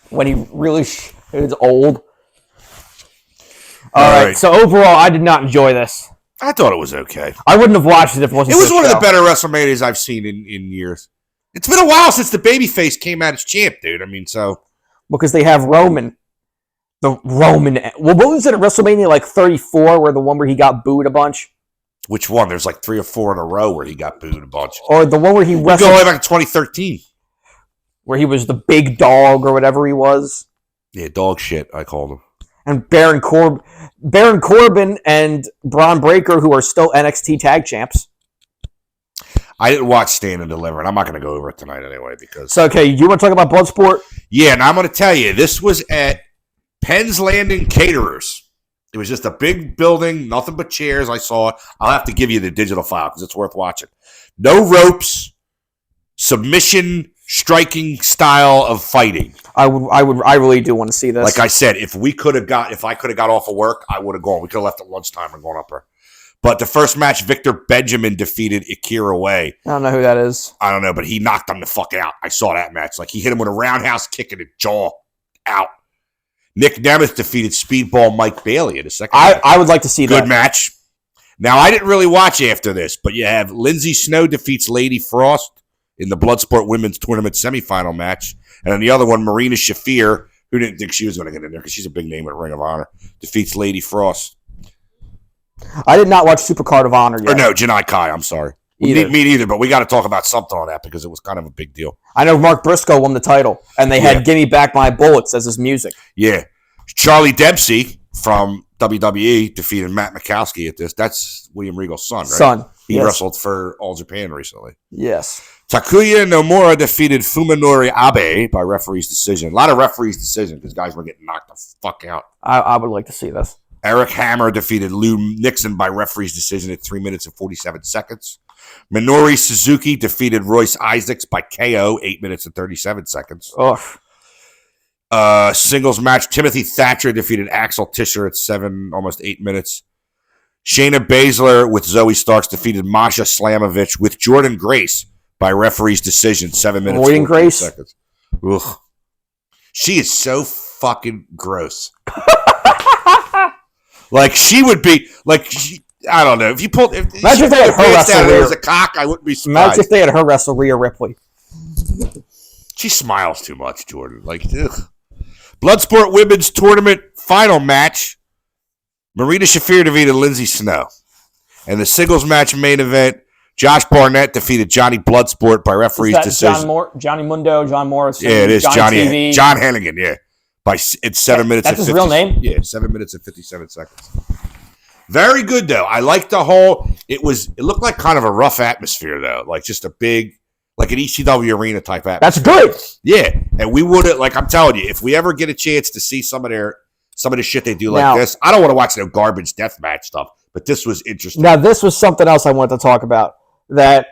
B: When he really was old. All right. So overall, I did not enjoy this.
A: I thought it was okay.
B: I wouldn't have watched it if it wasn't.
A: It was one of the better WrestleManias I've seen in years. It's been a while since the babyface came out as champ, dude. I mean, so
B: because they have Roman. Well, what was it at WrestleMania 34, where the one where he got booed a bunch?
A: Which one? There's 3 or 4 in a row where he got booed a bunch.
B: Or the one where he wrestled.
A: Go way back to 2013.
B: Where he was the big dog or whatever he was.
A: Yeah, dog shit, I called him.
B: And Baron Corbin and Braun Breaker, who are still NXT tag champs.
A: I didn't watch Stand and Deliver, and I'm not going to go over it tonight anyway. Because
B: So, okay, you want to talk about Bloodsport?
A: Yeah, and I'm going to tell you, this was at Penn's Landing Caterers. It was just a big building, nothing but chairs. I saw it. I'll have to give you the digital file because it's worth watching. No ropes, submission, striking style of fighting.
B: I really do want to see this.
A: Like I said, if I could have got off of work, I would have gone. We could have left at lunchtime and gone up there. But the first match, Victor Benjamin defeated Akira Way.
B: I don't know who that is.
A: I don't know, but he knocked him the fuck out. I saw that match. He hit him with a roundhouse kick in the jaw. Out. Nick Nemeth defeated Speedball Mike Bailey in the second match.
B: I would like to see that.
A: Good match. Now, I didn't really watch after this, but you have Lindsay Snow defeats Lady Frost in the Bloodsport Women's Tournament semifinal match. And then the other one, Marina Shafir, who didn't think she was going to get in there because she's a big name in Ring of Honor, defeats Lady Frost.
B: I did not watch Supercard of Honor yet.
A: Or no, Janai Kai, I'm sorry. Me neither, but we got to talk about something on that because it was kind of a big deal.
B: I know Mark Briscoe won the title, and they had Gimme Back My Bullets as his music.
A: Yeah. Charlie Dempsey from WWE defeated Matt Mikowski at this. That's William Regal's son, right? He wrestled for All Japan recently.
B: Yes.
A: Takuya Nomura defeated Fuminori Abe by referee's decision. A lot of referee's decision because guys were getting knocked the fuck out.
B: I would like to see this.
A: Eric Hammer defeated Lou Nixon by referee's decision at 3 minutes and 47 seconds. Minoru Suzuki defeated Royce Isaacs by KO, 8 minutes and 37 seconds.
B: Ugh.
A: Singles match, Timothy Thatcher defeated Axel Tischer at almost 8 minutes. Shayna Baszler with Zoe Starks defeated Masha Slamovich with Jordan Grace by referee's decision, 7 minutes and 14 seconds. Ugh. She is so fucking gross. She would be I don't know. If you pulled,
B: imagine if they had her wrestle
A: there was a cock, I wouldn't be surprised.
B: Imagine if they had her wrestle Rhea Ripley.
A: She smiles too much, Jordan. Like, ugh. Bloodsport Women's Tournament final match. Marina Shafir defeated Lindsay Snow. And the singles match main event, Josh Barnett defeated Johnny Bloodsport by referee's decision.
B: Johnny Mundo, John Morrison.
A: Yeah, it is
B: Johnny TV.
A: John Hennigan, yeah. It's 7 minutes.
B: That's his real name?
A: Yeah, 7 minutes and 57 seconds. Very good, though. I like the whole. It looked like kind of a rough atmosphere, though. Like just a big, like an ECW arena type atmosphere.
B: That's good.
A: Yeah, and we would have, like I'm telling you, if we ever get a chance to see some of the shit they do like this, I don't want to watch no garbage deathmatch stuff, but this was interesting.
B: Now, this was something else I wanted to talk about. That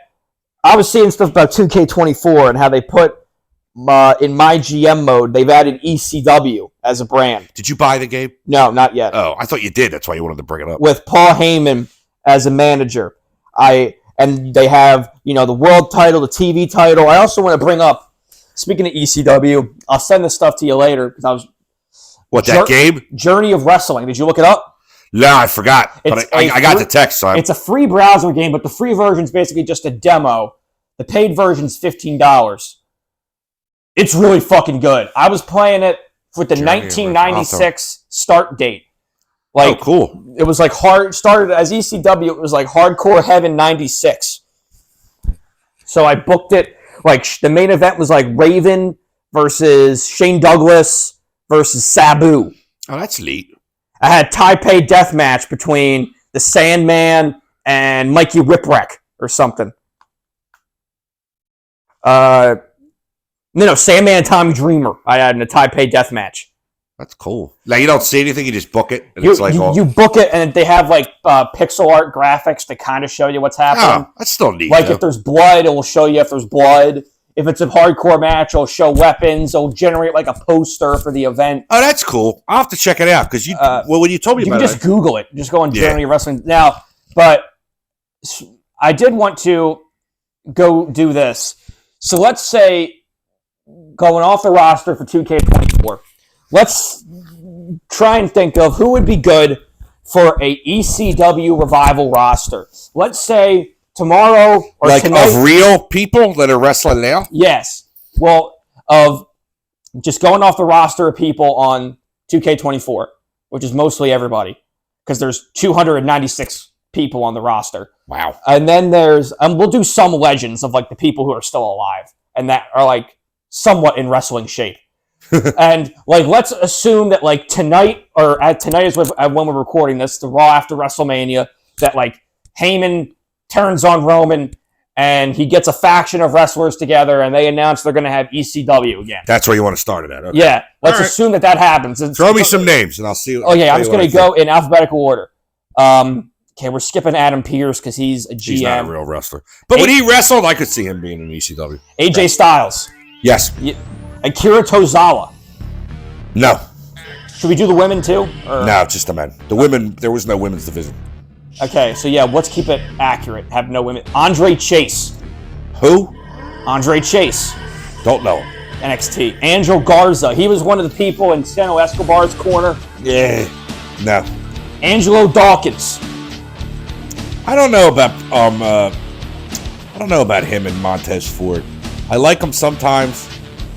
B: I was seeing stuff about 2K24 and how they put in my GM mode, they've added ECW as a brand.
A: Did you buy the game?
B: No, not yet.
A: Oh, I thought you did. That's why you wanted to bring it up.
B: With Paul Heyman as a manager. And they have, the world title, the TV title. I also want to bring up, speaking of ECW, I'll send this stuff to you later because I was...
A: that game?
B: Journey of Wrestling. Did you look it up?
A: No, I forgot. But I got the text. So
B: it's a free browser game, but the free version is basically just a demo. The paid version's $15. It's really fucking good. I was playing it with the 1996 start date. Like,
A: cool.
B: It was like started as ECW. It was like Hardcore Heaven 96. So I booked it. Like, the main event was like Raven versus Shane Douglas versus Sabu.
A: Oh, that's neat.
B: I had Taipei Deathmatch between the Sandman and Mikey Whipwreck or something. No, Sandman and Tommy Dreamer. I had in a Taipei Deathmatch.
A: That's cool. Now, you don't see anything, you just book it. And
B: you book it, and they have like pixel art graphics to kind of show you what's happening.
A: Oh, that's still neat.
B: Like, if there's blood, it will show you if there's blood. If it's a hardcore match, it'll show weapons. It'll generate like a poster for the event.
A: Oh, that's cool. I'll have to check it out because when you told me about it,
B: you can just Google it. Just go on Journey of Wrestling now. But I did want to go do this. So let's say going off the roster for 2K24. Let's try and think of who would be good for a ECW Revival roster. Let's say tomorrow or
A: like
B: tonight.
A: Of real people that are wrestling now?
B: Yes. Well, of just going off the roster of people on 2K24, which is mostly everybody, because there's 296 people on the roster.
A: Wow.
B: And then there's, we'll do some legends of like the people who are still alive and that are like somewhat in wrestling shape. And like, let's assume that like tonight is when we're recording this, the Raw after WrestleMania, that like Heyman turns on Roman and he gets a faction of wrestlers together and they announce they're going to have ECW again.
A: That's where you want to start it at. Okay.
B: Yeah. Let's assume that happens.
A: Throw me some names and I'll see.
B: Okay, I'm just going to go in alphabetical order. Okay, we're skipping Adam Pearce because he's a GM.
A: He's not a real wrestler. But when he wrestled, I could see him being in ECW.
B: AJ Styles.
A: Yes.
B: Akira Tozawa.
A: No.
B: Should we do the women too? Or?
A: No, just the men. The women, there was no women's division.
B: Okay, so yeah, let's keep it accurate. Have no women. Andre Chase.
A: Who?
B: Andre Chase.
A: Don't know him.
B: NXT. Angel Garza. He was one of the people in Seno Escobar's corner.
A: Yeah. No.
B: Angelo Dawkins.
A: I don't know about him and Montez Ford. I like him sometimes,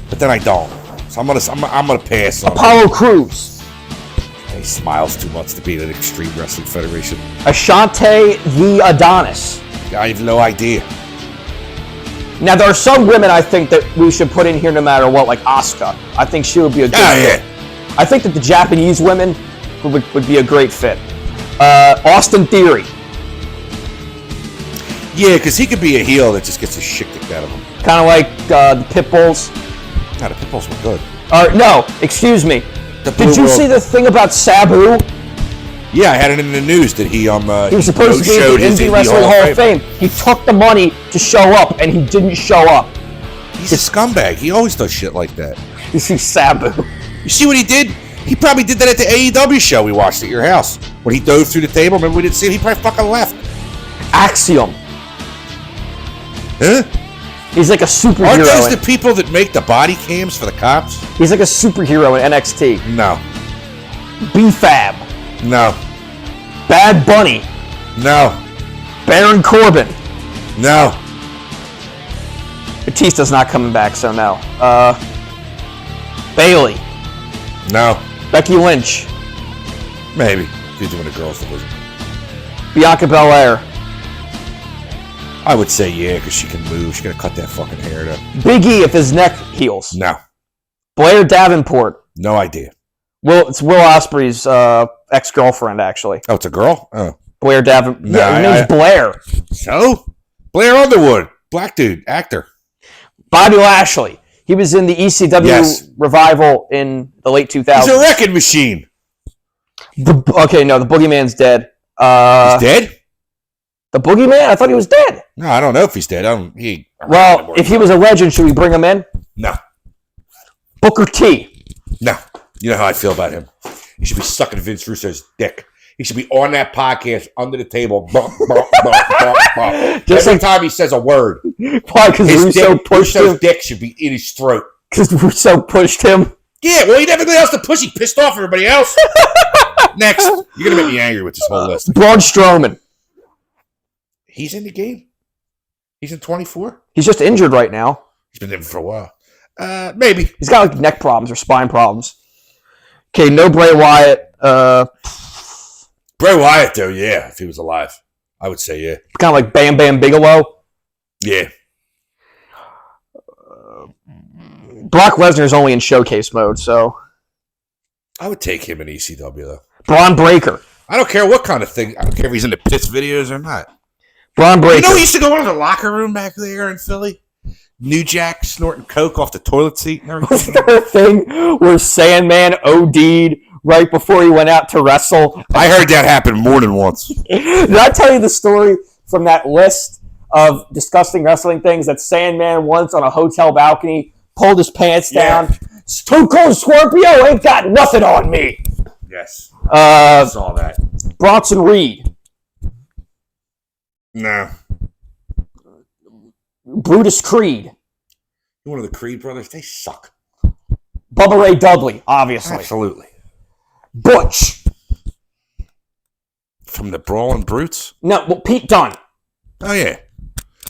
A: but then I don't. So I'm gonna pass on
B: Apollo Crews.
A: He smiles too much to be in an Extreme Wrestling Federation.
B: Ashante the Adonis.
A: I have no idea.
B: Now there are some women I think that we should put in here no matter what, like Asuka. I think she would be a good fit. Yeah. I think that the Japanese women would be a great fit. Austin Theory.
A: Yeah, because he could be a heel that just gets his shit kicked out of him.
B: Kind of like the Pitbulls.
A: No, the Pitbulls were good.
B: No, excuse me. Did you see the thing about Sabu?
A: Yeah, I had it in the news that he
B: was supposed to be in the Indie Wrestling Hall of Fame. He took the money to show up, and he didn't show up.
A: He's a scumbag. He always does shit like that.
B: You see Sabu.
A: You see what he did? He probably did that at the AEW show we watched at your house. When he dove through the table, remember we didn't see him? He probably fucking left.
B: Axiom.
A: Huh?
B: He's like a superhero.
A: Aren't those the people that make the body cams for the cops?
B: He's like a superhero in NXT.
A: No.
B: B-Fab.
A: No.
B: Bad Bunny.
A: No.
B: Baron Corbin.
A: No.
B: Batista's not coming back, so no. Bailey.
A: No.
B: Becky Lynch.
A: Maybe. She's doing a girls division.
B: Bianca Belair.
A: I would say yeah, because she can move. She's going to cut that fucking hair, though.
B: Big E if his neck heals.
A: No.
B: Blair Davenport.
A: No idea.
B: It's Will Ospreay's ex-girlfriend, actually.
A: Oh, it's a girl? Oh.
B: Blair Davenport.
A: No,
B: yeah, her name's Blair.
A: So? Blair Underwood. Black dude. Actor.
B: Bobby Lashley. He was in the ECW revival in the late 2000s.
A: He's a wrecking machine.
B: The Boogeyman's dead.
A: He's dead?
B: The Boogeyman? I thought he was dead.
A: No, I don't know if he's dead.
B: If he was a legend, should we bring him in?
A: No.
B: Booker T.
A: No. You know how I feel about him. He should be sucking Vince Russo's dick. He should be on that podcast under the table. Just every time he says a word.
B: Why? Because
A: Russo's dick should be in his throat.
B: Because Russo pushed him?
A: Yeah, well, he didn't have anything else to push. He pissed off everybody else. Next. You're going to make me angry with this whole list.
B: Braun Strowman.
A: He's in the game? He's in 24?
B: He's just injured right now.
A: He's been in for a while. Maybe.
B: He's got like neck problems or spine problems. Okay, no Bray Wyatt.
A: Bray Wyatt, though, yeah, if he was alive. I would say, yeah.
B: Kind of like Bam Bam Bigelow.
A: Yeah.
B: Brock Lesnar's only in showcase mode, so.
A: I would take him in ECW, though.
B: Braun Breaker.
A: I don't care what kind of thing. I don't care if he's in the Pits videos or not.
B: Braun Breaker.
A: You know, he used to go into the locker room back there in Philly? New Jack snorting coke off the toilet seat and everything.
B: Was there a thing where Sandman OD'd right before he went out to wrestle?
A: I heard that happen more than once.
B: Did I tell you the story from that list of disgusting wrestling things that Sandman once on a hotel balcony pulled his pants down? Stone Cold Scorpio ain't got nothing on me.
A: Yes. I saw that.
B: Bronson Reed.
A: No.
B: Brutus Creed.
A: One of the Creed brothers, they suck.
B: Bubba Ray Dudley, obviously.
A: Absolutely.
B: Butch.
A: From the Brawling Brutes?
B: No, well, Pete Dunne.
A: Oh, yeah.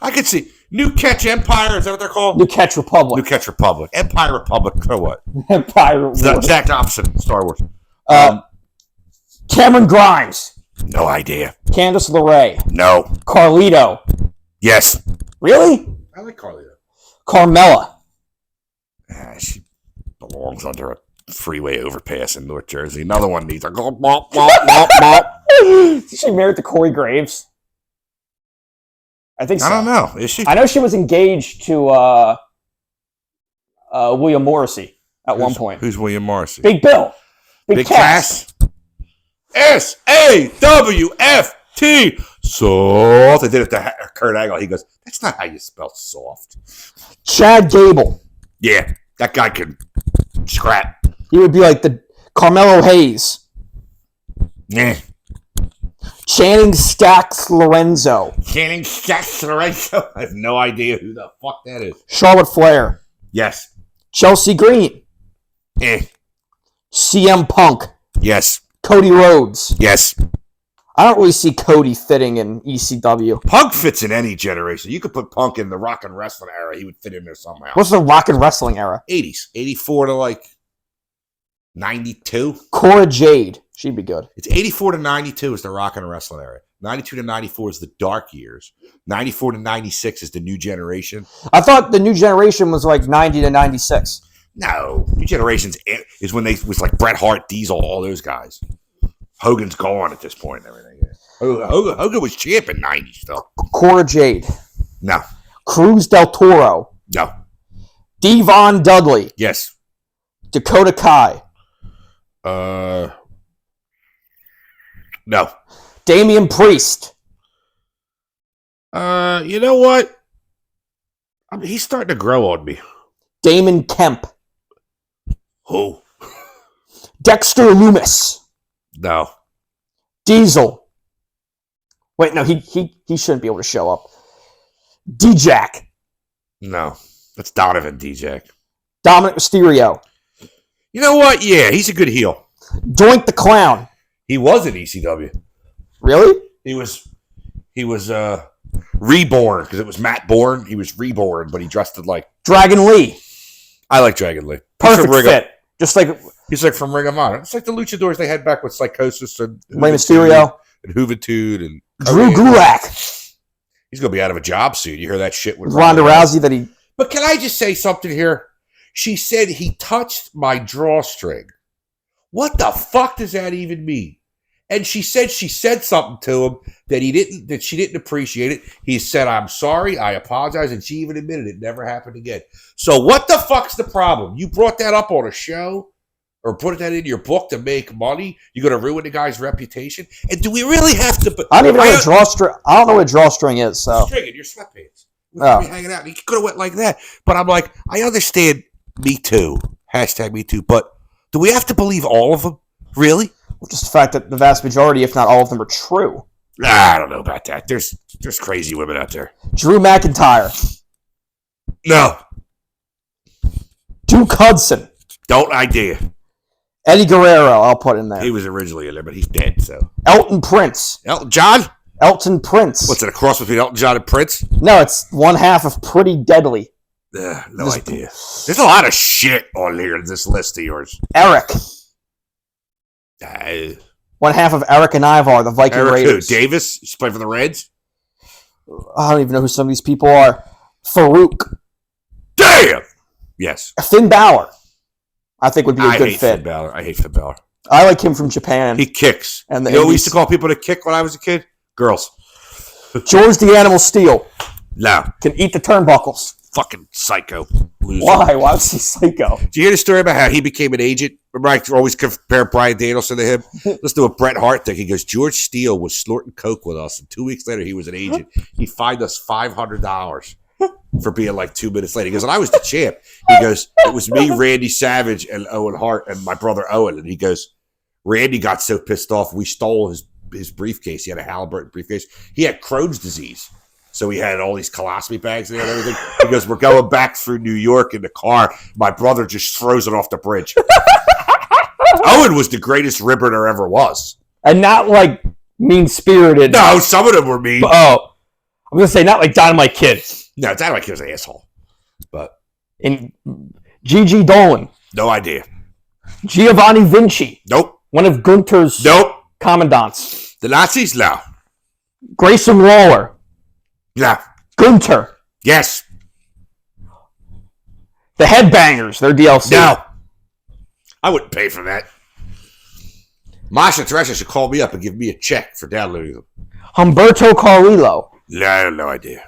A: I could see. New Catch Empire, is that what they're called?
B: New Catch Republic.
A: New Catch Republic. Empire Republic, so what?
B: Empire
A: It's the exact opposite of Star Wars.
B: Cameron Grimes.
A: No idea.
B: Candice LeRae.
A: No.
B: Carlito.
A: Yes.
B: Really?
A: I like Carlito.
B: Carmella.
A: She belongs under a freeway overpass in North Jersey. Another one needs a...
B: Is she married to Corey Graves? I think so.
A: I don't know. Is she?
B: I know she was engaged to William Morrissey at one point.
A: Who's William Morrissey?
B: Big Bill.
A: Big Cass. S-A-W-F-T. Soft. I did it to Kurt Angle. He goes, that's not how you spell soft.
B: Chad Gable.
A: Yeah, that guy can scrap.
B: He would be like the Carmelo Hayes.
A: Yeah.
B: Channing Stacks Lorenzo.
A: Channing Stacks Lorenzo. I have no idea who the fuck that is.
B: Charlotte Flair.
A: Yes.
B: Chelsea Green. CM Punk.
A: Yes.
B: Cody Rhodes.
A: Yes.
B: I don't really see Cody fitting in ECW.
A: Punk fits in any generation. You could put Punk in the rock and wrestling era. He would fit in there somehow.
B: What's the rock and wrestling era?
A: 80s. 84 to like 92.
B: Cora Jade. She'd be good.
A: It's 84 to 92 is the rock and wrestling era. 92 to 94 is the dark years. 94 to 96 is the new generation.
B: I thought the new generation was like 90 to 96.
A: No. New generations is when they was like Bret Hart, Diesel, all those guys. Hogan's gone at this point and everything. Hogan was champ in 90 still.
B: Cora Jade.
A: No.
B: Cruz Del Toro.
A: No.
B: Devon Dudley.
A: Yes.
B: Dakota Kai.
A: No.
B: Damian Priest.
A: You know what? He's starting to grow on me.
B: Damon Kemp.
A: Who?
B: Dexter Loomis.
A: No.
B: Diesel. Wait, no, he shouldn't be able to show up. D-Jack.
A: No. That's Donovan D-Jack.
B: Dominic Mysterio.
A: You know what? Yeah, he's a good heel.
B: Doink the Clown.
A: He was in ECW.
B: Really?
A: He was He was reborn because it was Matt Bourne. He was reborn, but he dressed it like
B: Dragon Lee.
A: I like Dragon Lee.
B: Perfect fit. Just like
A: he's like from Ring of Honor. It's like the luchadors they had back with Psychosis and
B: Rey Mysterio
A: and Juventud and
B: Drew Gulak.
A: He's gonna be out of a job soon. You hear that shit with
B: Ronda Rousey that he.
A: But can I just say something here? She said he touched my drawstring. What the fuck does that even mean? And she said something to him that she didn't appreciate it. He said, "I'm sorry, I apologize," and she even admitted it never happened again. So what the fuck's the problem? You brought that up on a show or put that in your book to make money? You're gonna ruin the guy's reputation? And do we really have to?
B: I don't even know what drawstring. I don't know what drawstring is. So
A: string in your sweatpants. We're gonna be hanging out. He could have went like that. But I'm like, I understand. Me too. Hashtag me too. But do we have to believe all of them? Really?
B: Just the fact that the vast majority, if not all of them, are true.
A: I don't know about that. There's crazy women out there.
B: Drew McIntyre.
A: No.
B: Duke Hudson.
A: Don't idea.
B: Eddie Guerrero, I'll put in there.
A: He was originally in there, but he's dead, so.
B: Elton Prince.
A: Elton John?
B: Elton Prince.
A: What's it, a cross between Elton John and Prince?
B: No, it's one half of Pretty Deadly.
A: No idea. There's a lot of shit on here in this list of yours.
B: Eric. One half of Eric and Ivar, the Viking Raiders.
A: Who, Davis? He's playing for the Reds?
B: I don't even know who some of these people are. Farouk.
A: Damn! Yes.
B: Finn Balor. I think would be a good fit.
A: Finn Balor. I hate Finn Balor.
B: I like him from Japan.
A: He kicks.
B: And
A: you know what we used to call people to kick when I was a kid? Girls.
B: George the Animal Steel.
A: No.
B: Can eat the turnbuckles.
A: Fucking psycho. Loser.
B: Why? Why was he psycho?
A: Did you hear the story about how he became an agent? Remember, I always compare Bryan Danielson to him. Let's do a Bret Hart thing. He goes, George Steele was snorting coke with us, and 2 weeks later, he was an agent. He fined us $500 for being like 2 minutes late. He goes, and I was the champ. He goes, it was me, Randy Savage, and Owen Hart, and my brother Owen. And he goes, Randy got so pissed off, we stole his briefcase. He had a Halliburton briefcase. He had Crohn's disease. So he had all these colostomy bags and everything. He goes, we're going back through New York in the car. My brother just throws it off the bridge. Owen was the greatest ribber there ever was.
B: And not like mean-spirited.
A: No, some of them were mean.
B: Oh, I'm going to say not like Dynamite Kid.
A: No, Dynamite Kid was an asshole. But
B: in Gigi Dolan.
A: No idea.
B: Giovanni Vinci.
A: Nope.
B: One of Gunther's commandants.
A: The Nazis? No.
B: Grayson Waller.
A: No.
B: Gunther.
A: Yes.
B: The Headbangers. They're DLC.
A: No. I wouldn't pay for that. Masha Teresa should call me up and give me a check for downloading them.
B: Humberto Carrillo.
A: No, I have no idea.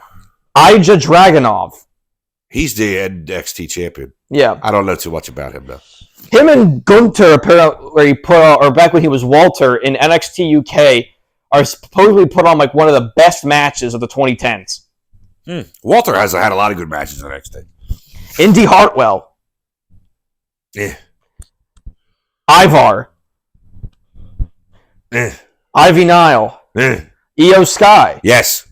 B: Ija Dragunov.
A: He's the NXT champion.
B: Yeah.
A: I don't know too much about him, though.
B: Him and Gunther, apparently, or back when he was Walter in NXT UK, are supposedly put on like one of the best matches of the 2010s.
A: Walter has had a lot of good matches in NXT.
B: Indy Hartwell.
A: Yeah.
B: Ivar. Ivy Nile. Io Sky.
A: Yes.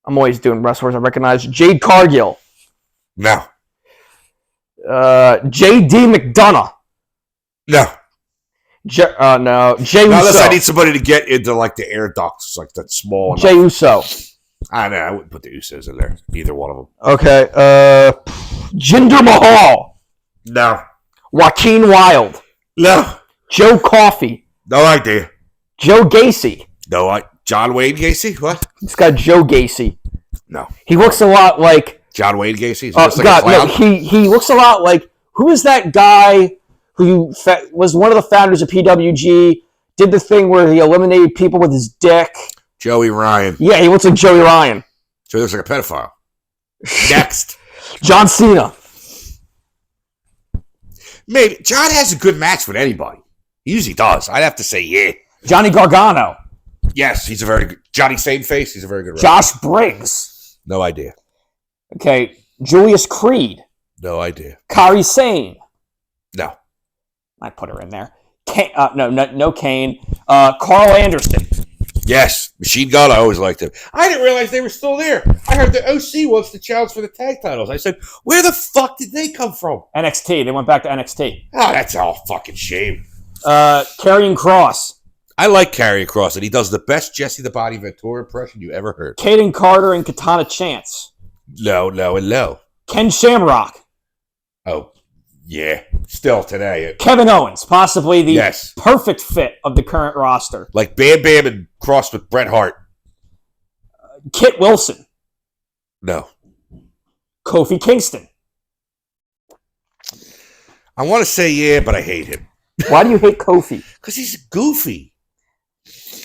B: I'm always doing wrestlers I recognize. Jade Cargill.
A: No.
B: J.D. McDonough.
A: No.
B: No. Jey Uso.
A: Unless I need somebody to get into like the air ducts, like that small.
B: Jey Uso.
A: I know. I wouldn't put the Usos in there. Either one of them.
B: Okay. Jinder Mahal.
A: No.
B: Joaquin Wilde.
A: No.
B: Joe Coffey.
A: No idea.
B: Joe Gacy.
A: No. John Wayne Gacy? What?
B: It's got Joe Gacy.
A: No.
B: He looks a lot like
A: John Wayne Gacy.
B: No. He looks a lot like who is that guy who was one of the founders of PWG? Did the thing where he eliminated people with his dick.
A: Joey Ryan.
B: Yeah, he looks like Joey Ryan.
A: So he looks like a pedophile. Next.
B: John Cena.
A: Maybe. John has a good match with anybody. He usually does. I'd have to say yeah.
B: Johnny Gargano.
A: Yes, he's a very good. Johnny Same Face. He's a very good wrestler.
B: Josh Briggs.
A: No idea.
B: Okay. Julius Creed.
A: No idea.
B: Kairi Sane.
A: No.
B: I put her in there. No Kane. Carl Anderson.
A: Yes, Machine Gun. I always liked him. I didn't realize they were still there. I heard the OC wants to challenge for the tag titles. I said, where the fuck did they come from?
B: NXT. They went back to NXT.
A: Oh, that's all fucking shame.
B: Karrion Kross.
A: I like Karrion Kross, and he does the best Jesse the Body Ventura impression you ever heard.
B: Caden Carter and Katana Chance.
A: Low, and low.
B: Ken Shamrock.
A: Oh, yeah. Still today.
B: Kevin Owens, possibly the
A: Yes.
B: perfect fit of the current roster.
A: Like Bam Bam and Cross with Bret Hart.
B: Kit Wilson.
A: No.
B: Kofi Kingston.
A: I want to say yeah, but I hate him.
B: Why do you hate Kofi?
A: Because he's goofy.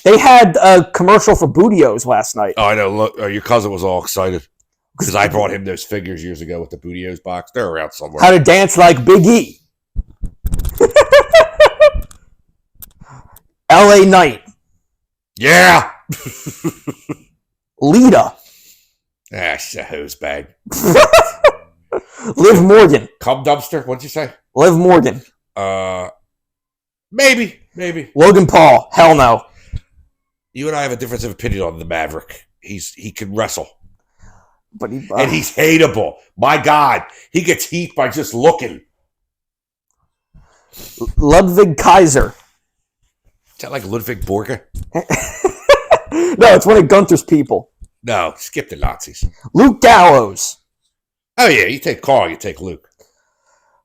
B: They had a commercial for Bootios last night.
A: Oh, I know. Look, your cousin was all excited. Because I brought him those figures years ago with the Bootios box. They're around somewhere.
B: How to dance like Big E. LA Knight.
A: Yeah.
B: Lita.
A: She's a hose bag.
B: Liv Morgan.
A: Cum dumpster. What'd you say?
B: Liv Morgan.
A: Maybe.
B: Logan Paul. Hell no.
A: You and I have a difference of opinion on the Maverick. He can wrestle.
B: But
A: and he's hateable. My God. He gets heat by just looking.
B: Ludwig Kaiser.
A: Is that like Ludwig Borga?
B: No, it's one of Gunther's people.
A: No, skip the Nazis.
B: Luke Gallows.
A: Oh, yeah. You take Carl, you take Luke.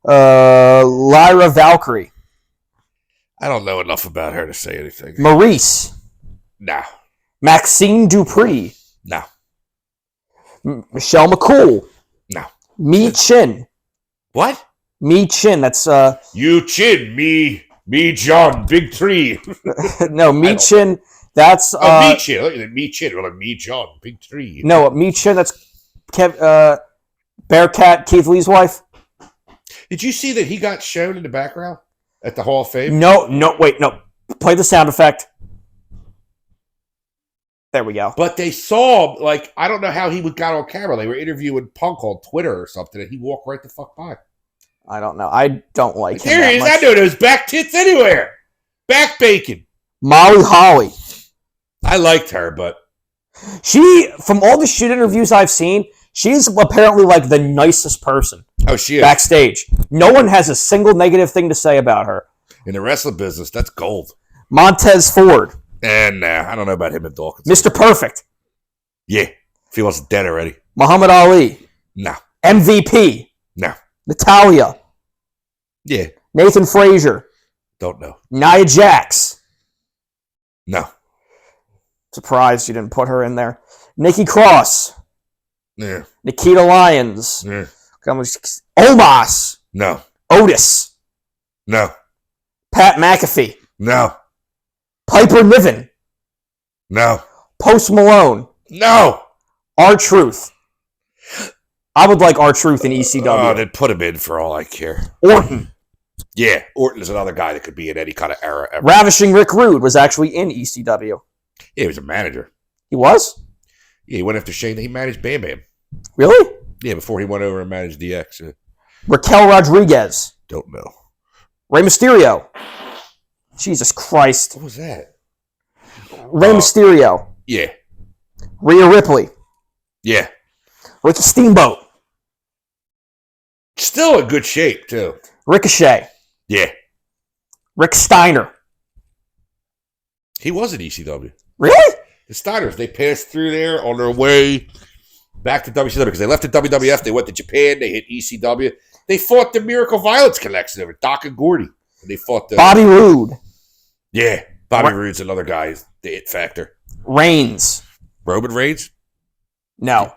B: Lyra Valkyrie.
A: I don't know enough about her to say anything.
B: Maurice.
A: No.
B: Maxine Dupree.
A: No.
B: Michelle McCool.
A: No.
B: Mi Chin.
A: What?
B: Mi Chin. That's
A: You Chin, me John, big tree.
B: no, Mi Chin. That's
A: Mi Chin. Look at that, Me Chin. Well, me John, big tree.
B: No, Mi Chin. That's Bearcat Keith Lee's wife.
A: Did you see that he got shown in the background at the Hall of Fame?
B: No. Wait, no. Play the sound effect. There we go.
A: But they saw him, like, I don't know how he got on camera. They were interviewing Punk on Twitter or something, and he walked right the fuck by.
B: I don't know. I don't like him.
A: There he is. I know those back tits anywhere. Back bacon.
B: Molly Holly.
A: I liked her, but
B: she, from all the shit interviews I've seen, she's apparently like the nicest person.
A: Oh, she is.
B: Backstage. No one has a single negative thing to say about her.
A: In the wrestling business, that's gold.
B: Montez Ford.
A: And I don't know about him and Dawkins.
B: Mr. Perfect.
A: Yeah. If he wasn't dead already.
B: Muhammad Ali.
A: No.
B: MVP.
A: No.
B: Natalia.
A: Yeah.
B: Nathan Frazier.
A: Don't know.
B: Nia Jax.
A: No.
B: Surprised you didn't put her in there. Nikki Cross.
A: Yeah.
B: Nikita Lyons.
A: Yeah.
B: Omos.
A: No.
B: Otis.
A: No.
B: Pat McAfee.
A: No.
B: Piper Niven.
A: No.
B: Post Malone.
A: No.
B: R-Truth. I would like R-Truth in ECW.
A: Oh, then put him in for all I care.
B: Orton.
A: Yeah, Orton is another guy that could be in any kind of era ever.
B: Ravishing Rick Rude was actually in ECW.
A: Yeah, he was a manager.
B: He was?
A: Yeah, he went after Shane. He managed Bam Bam.
B: Really?
A: Yeah, before he went over and managed DX. Yeah.
B: Raquel Rodriguez.
A: Don't know.
B: Rey Mysterio. Jesus Christ.
A: What was that?
B: Rey Mysterio.
A: Yeah.
B: Rhea Ripley.
A: Yeah.
B: Ricky Steamboat.
A: Still in good shape, too.
B: Ricochet.
A: Yeah.
B: Rick Steiner.
A: He was in ECW.
B: Really?
A: The Steiners, they passed through there on their way back to WCW because they left the WWF. They went to Japan. They hit ECW. They fought the Miracle Violence Collection over Doc and Gordy. And they fought the
B: Bobby Roode.
A: Yeah. Bobby Roode's another guy. The it factor.
B: Reigns.
A: Roman Reigns?
B: No.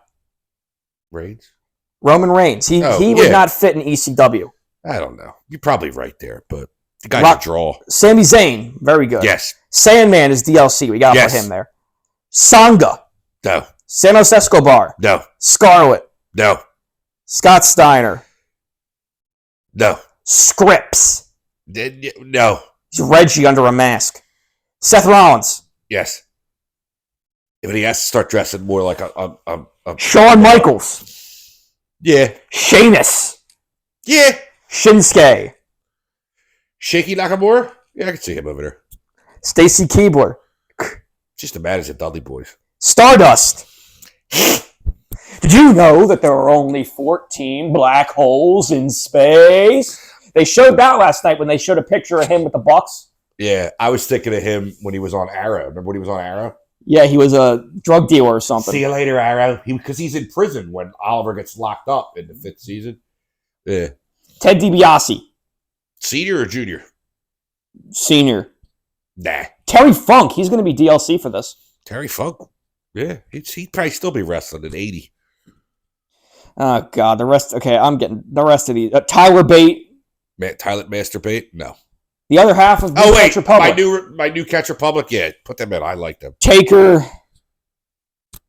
A: Reigns?
B: Roman Reigns. He would not fit in ECW.
A: I don't know. You're probably right there, but the guy's a draw.
B: Sami Zayn. Very good.
A: Yes.
B: Sandman is DLC. We got to put him there. Sangha.
A: No.
B: Santos Escobar.
A: No.
B: Scarlett.
A: No.
B: Scott Steiner.
A: No.
B: Scripps.
A: No.
B: He's Reggie under a mask. Seth Rollins.
A: Yes. But he has to start dressing more like a
B: Shawn Michaels.
A: Yeah.
B: Sheamus.
A: Yeah.
B: Shinsuke.
A: Shaky Nakamura? Yeah, I can see him over there.
B: Stacy Keibler.
A: Just as bad as the Dudley Boys.
B: Stardust. Did you know that there are only 14 black holes in space? They showed that last night when they showed a picture of him with the Bucks.
A: Yeah, I was thinking of him when he was on Arrow. Remember when he was on Arrow?
B: Yeah, he was a drug dealer or something.
A: See you later, Arrow. Because he's in prison when Oliver gets locked up in the 5th season. Yeah.
B: Ted DiBiase.
A: Senior or junior?
B: Senior.
A: Nah.
B: Terry Funk. He's going to be DLC for this.
A: Terry Funk? Yeah. He'd probably still be wrestling at 80.
B: Oh, God. The rest. Okay, I'm getting the rest of these. Tyler Bate.
A: Tyler Masturbate? No.
B: The other half of
A: Catch
B: Republic.
A: my new Catch Republic? Yeah, put them in. I like them.
B: Taker.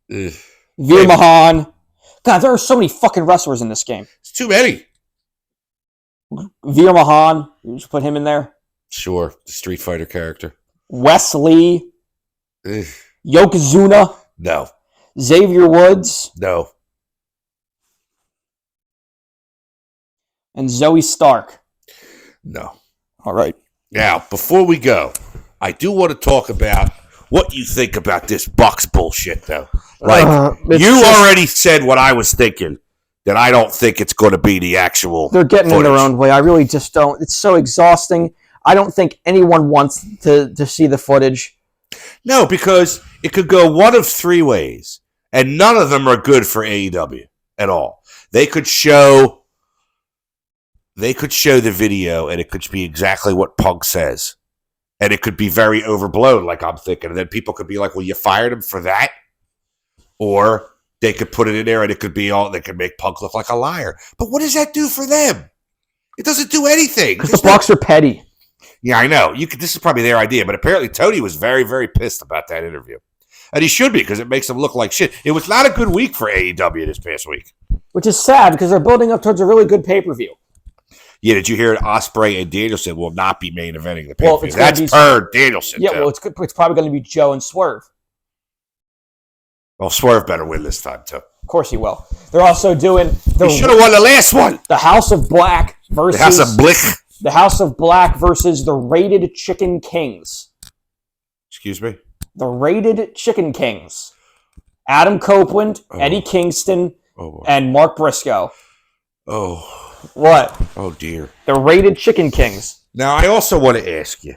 A: Ugh.
B: Veer Mahan. God, there are so many fucking wrestlers in this game.
A: It's too many.
B: Veer Mahan. You should put him in there.
A: Sure. The Street Fighter character.
B: Wesley.
A: Ugh.
B: Yokozuna.
A: No.
B: Xavier Woods.
A: No.
B: And Zoe Stark.
A: No.
B: All right.
A: Now, before we go, I do want to talk about what you think about this Bucks bullshit, though. Like, already said what I was thinking, that I don't think it's going to be the actual
B: They're getting
A: footage.
B: in their own way. I really just don't. It's so exhausting. I don't think anyone wants to see the footage.
A: No, because it could go one of 3 ways, and none of them are good for AEW at all. They could show the video, and it could be exactly what Punk says. And it could be very overblown, like I'm thinking. And then people could be like, well, you fired him for that? Or they could put it in there, and it could be they could make Punk look like a liar. But what does that do for them? It doesn't do anything.
B: Because the Bucks are petty.
A: Yeah, I know. This is probably their idea. But apparently Tony was very, very pissed about that interview. And he should be, because it makes him look like shit. It was not a good week for AEW this past week.
B: Which is sad, because they're building up towards a really good pay-per-view.
A: Yeah, did you hear Ospreay and Danielson will not be main eventing the pay-per-view?
B: Well,
A: That's per Danielson.
B: Yeah,
A: too.
B: well, it's probably going to be Joe and Swerve.
A: Well, Swerve better win this time, too.
B: Of course he will. They're also doing...
A: He should have won the last one.
B: The House of Black versus...
A: The House of Blick.
B: The House of Black versus the Rated Chicken Kings.
A: Excuse me?
B: The Rated Chicken Kings. Adam Copeland, Eddie Kingston, and Mark Briscoe.
A: Oh.
B: What?
A: Oh, dear.
B: The Rated Chicken Kings.
A: Now, I also want to ask you.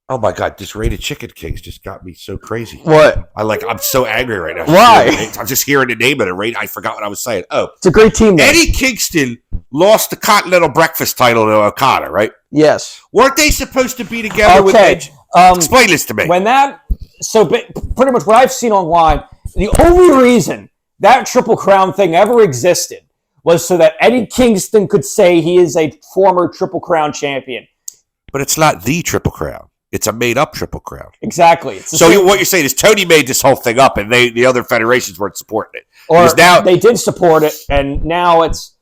A: Oh, my God. This Rated Chicken Kings just got me so crazy.
B: What?
A: I'm so angry right now.
B: Why?
A: I'm just hearing the name of it. I forgot what I was saying. Oh.
B: It's a great team, though.
A: Eddie Kingston lost the Continental Breakfast title to Okada, right?
B: Yes.
A: Weren't they supposed to be together with Edge? Explain this to me.
B: Pretty much what I've seen online, the only reason that Triple Crown thing ever existed was so that Eddie Kingston could say he is a former Triple Crown champion.
A: But it's not the Triple Crown. It's a made-up Triple Crown.
B: Exactly.
A: So what you're saying is Tony made this whole thing up, and the other federations weren't supporting it.
B: Or they did support it, and now it's...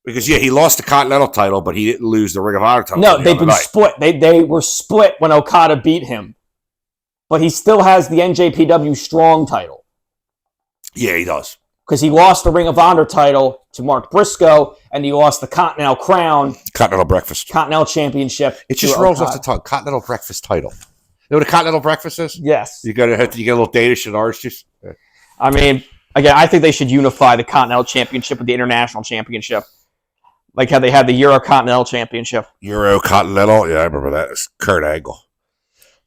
A: Because, he lost the Continental title, but he didn't lose the Ring of Honor title.
B: No, they've been split. They were split when Okada beat him. But he still has the NJPW Strong title.
A: Yeah, he does.
B: Because he lost the Ring of Honor title to Mark Briscoe, and he lost the Continental Crown.
A: Continental Breakfast.
B: Continental Championship.
A: It just rolls off the tongue. Continental Breakfast title. You know what a Continental Breakfast is?
B: Yes.
A: You get a little Danish and orange juice? Yeah.
B: I mean, again, I think they should unify the Continental Championship with the International Championship. Like how they had the Euro Continental Championship.
A: Euro Continental? Yeah, I remember that. It's Kurt Angle.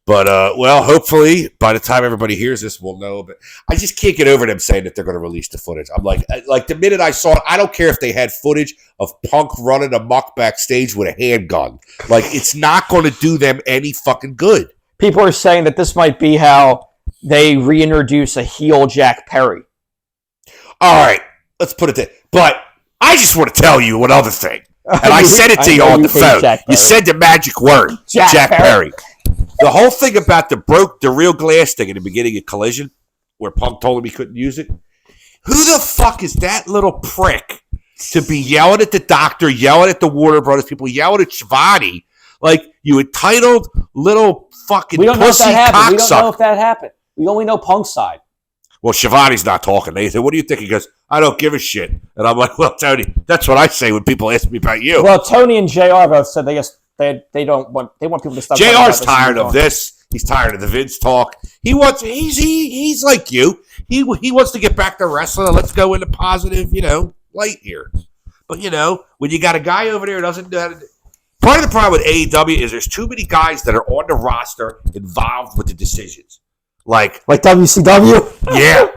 A: But, hopefully, by the time everybody hears this, we'll know. But I just can't get over them saying that they're going to release the footage. I'm like the minute I saw it, I don't care if they had footage of Punk running amok backstage with a handgun. Like, it's not going to do them any fucking good.
B: People are saying that this might be how they reintroduce a heel Jack Perry.
A: All right, let's put it there. But I just want to tell you one other thing. And I said it to you on the phone. You said the magic word, Jack Perry. The whole thing about the real glass thing in the beginning of Collision, where Punk told him he couldn't use it. Who the fuck is that little prick to be yelling at the doctor, yelling at the Warner Brothers people, yelling at Shivani, like you entitled little fucking pussy cocksucker? We don't know if that happened.
B: We don't know if that happened. We only know Punk's side.
A: Well, Shivani's not talking. They said, what do you think? He goes, I don't give a shit. And I'm like, well, Tony, that's what I say when people ask me about you.
B: Well, Tony and JR both said they want people to stop.
A: JR's tired of this. He's tired of the Vince talk. He's like you. He wants to get back to wrestling. Let's go into positive, light here. But when you got a guy over there who doesn't know how to Part of the problem with AEW is there's too many guys that are on the roster involved with the decisions. Like
B: WCW?
A: Yeah.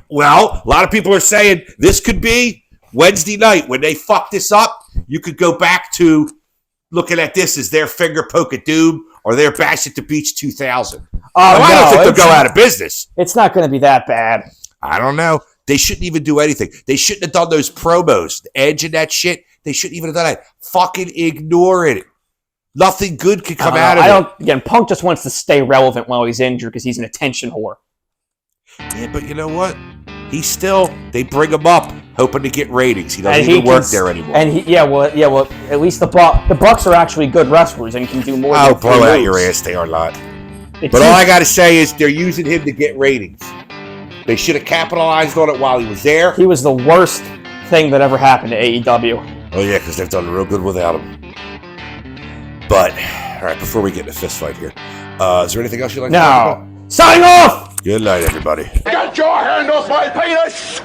A: Well, a lot of people are saying this could be Wednesday night when they fuck this up. You could go back to looking at this as their finger poke at Doom or their Bash at the Beach 2000. I don't think they'll go out of business.
B: It's not going to be that bad.
A: I don't know. They shouldn't even do anything. They shouldn't have done those promos, the Edge and that shit. They shouldn't even have done that. Fucking ignore it. Nothing good could come out of it.
B: Again, Punk just wants to stay relevant while he's injured because he's an attention whore.
A: Yeah, but you know what? They bring him up hoping to get ratings. He doesn't even work there anymore.
B: And at least the Bucks are actually good wrestlers and can do more.
A: Oh, blow out your ass, they are not. But all I got to say is they're using him to get ratings. They should have capitalized on it while he was there.
B: He was the worst thing that ever happened to AEW.
A: Oh, yeah, because they've done real good without him. But, all right, before we get in a fist fight here, is there anything else you'd like to talk about?
B: Signing off!
A: Good night, everybody.
C: Get your hand off my penis!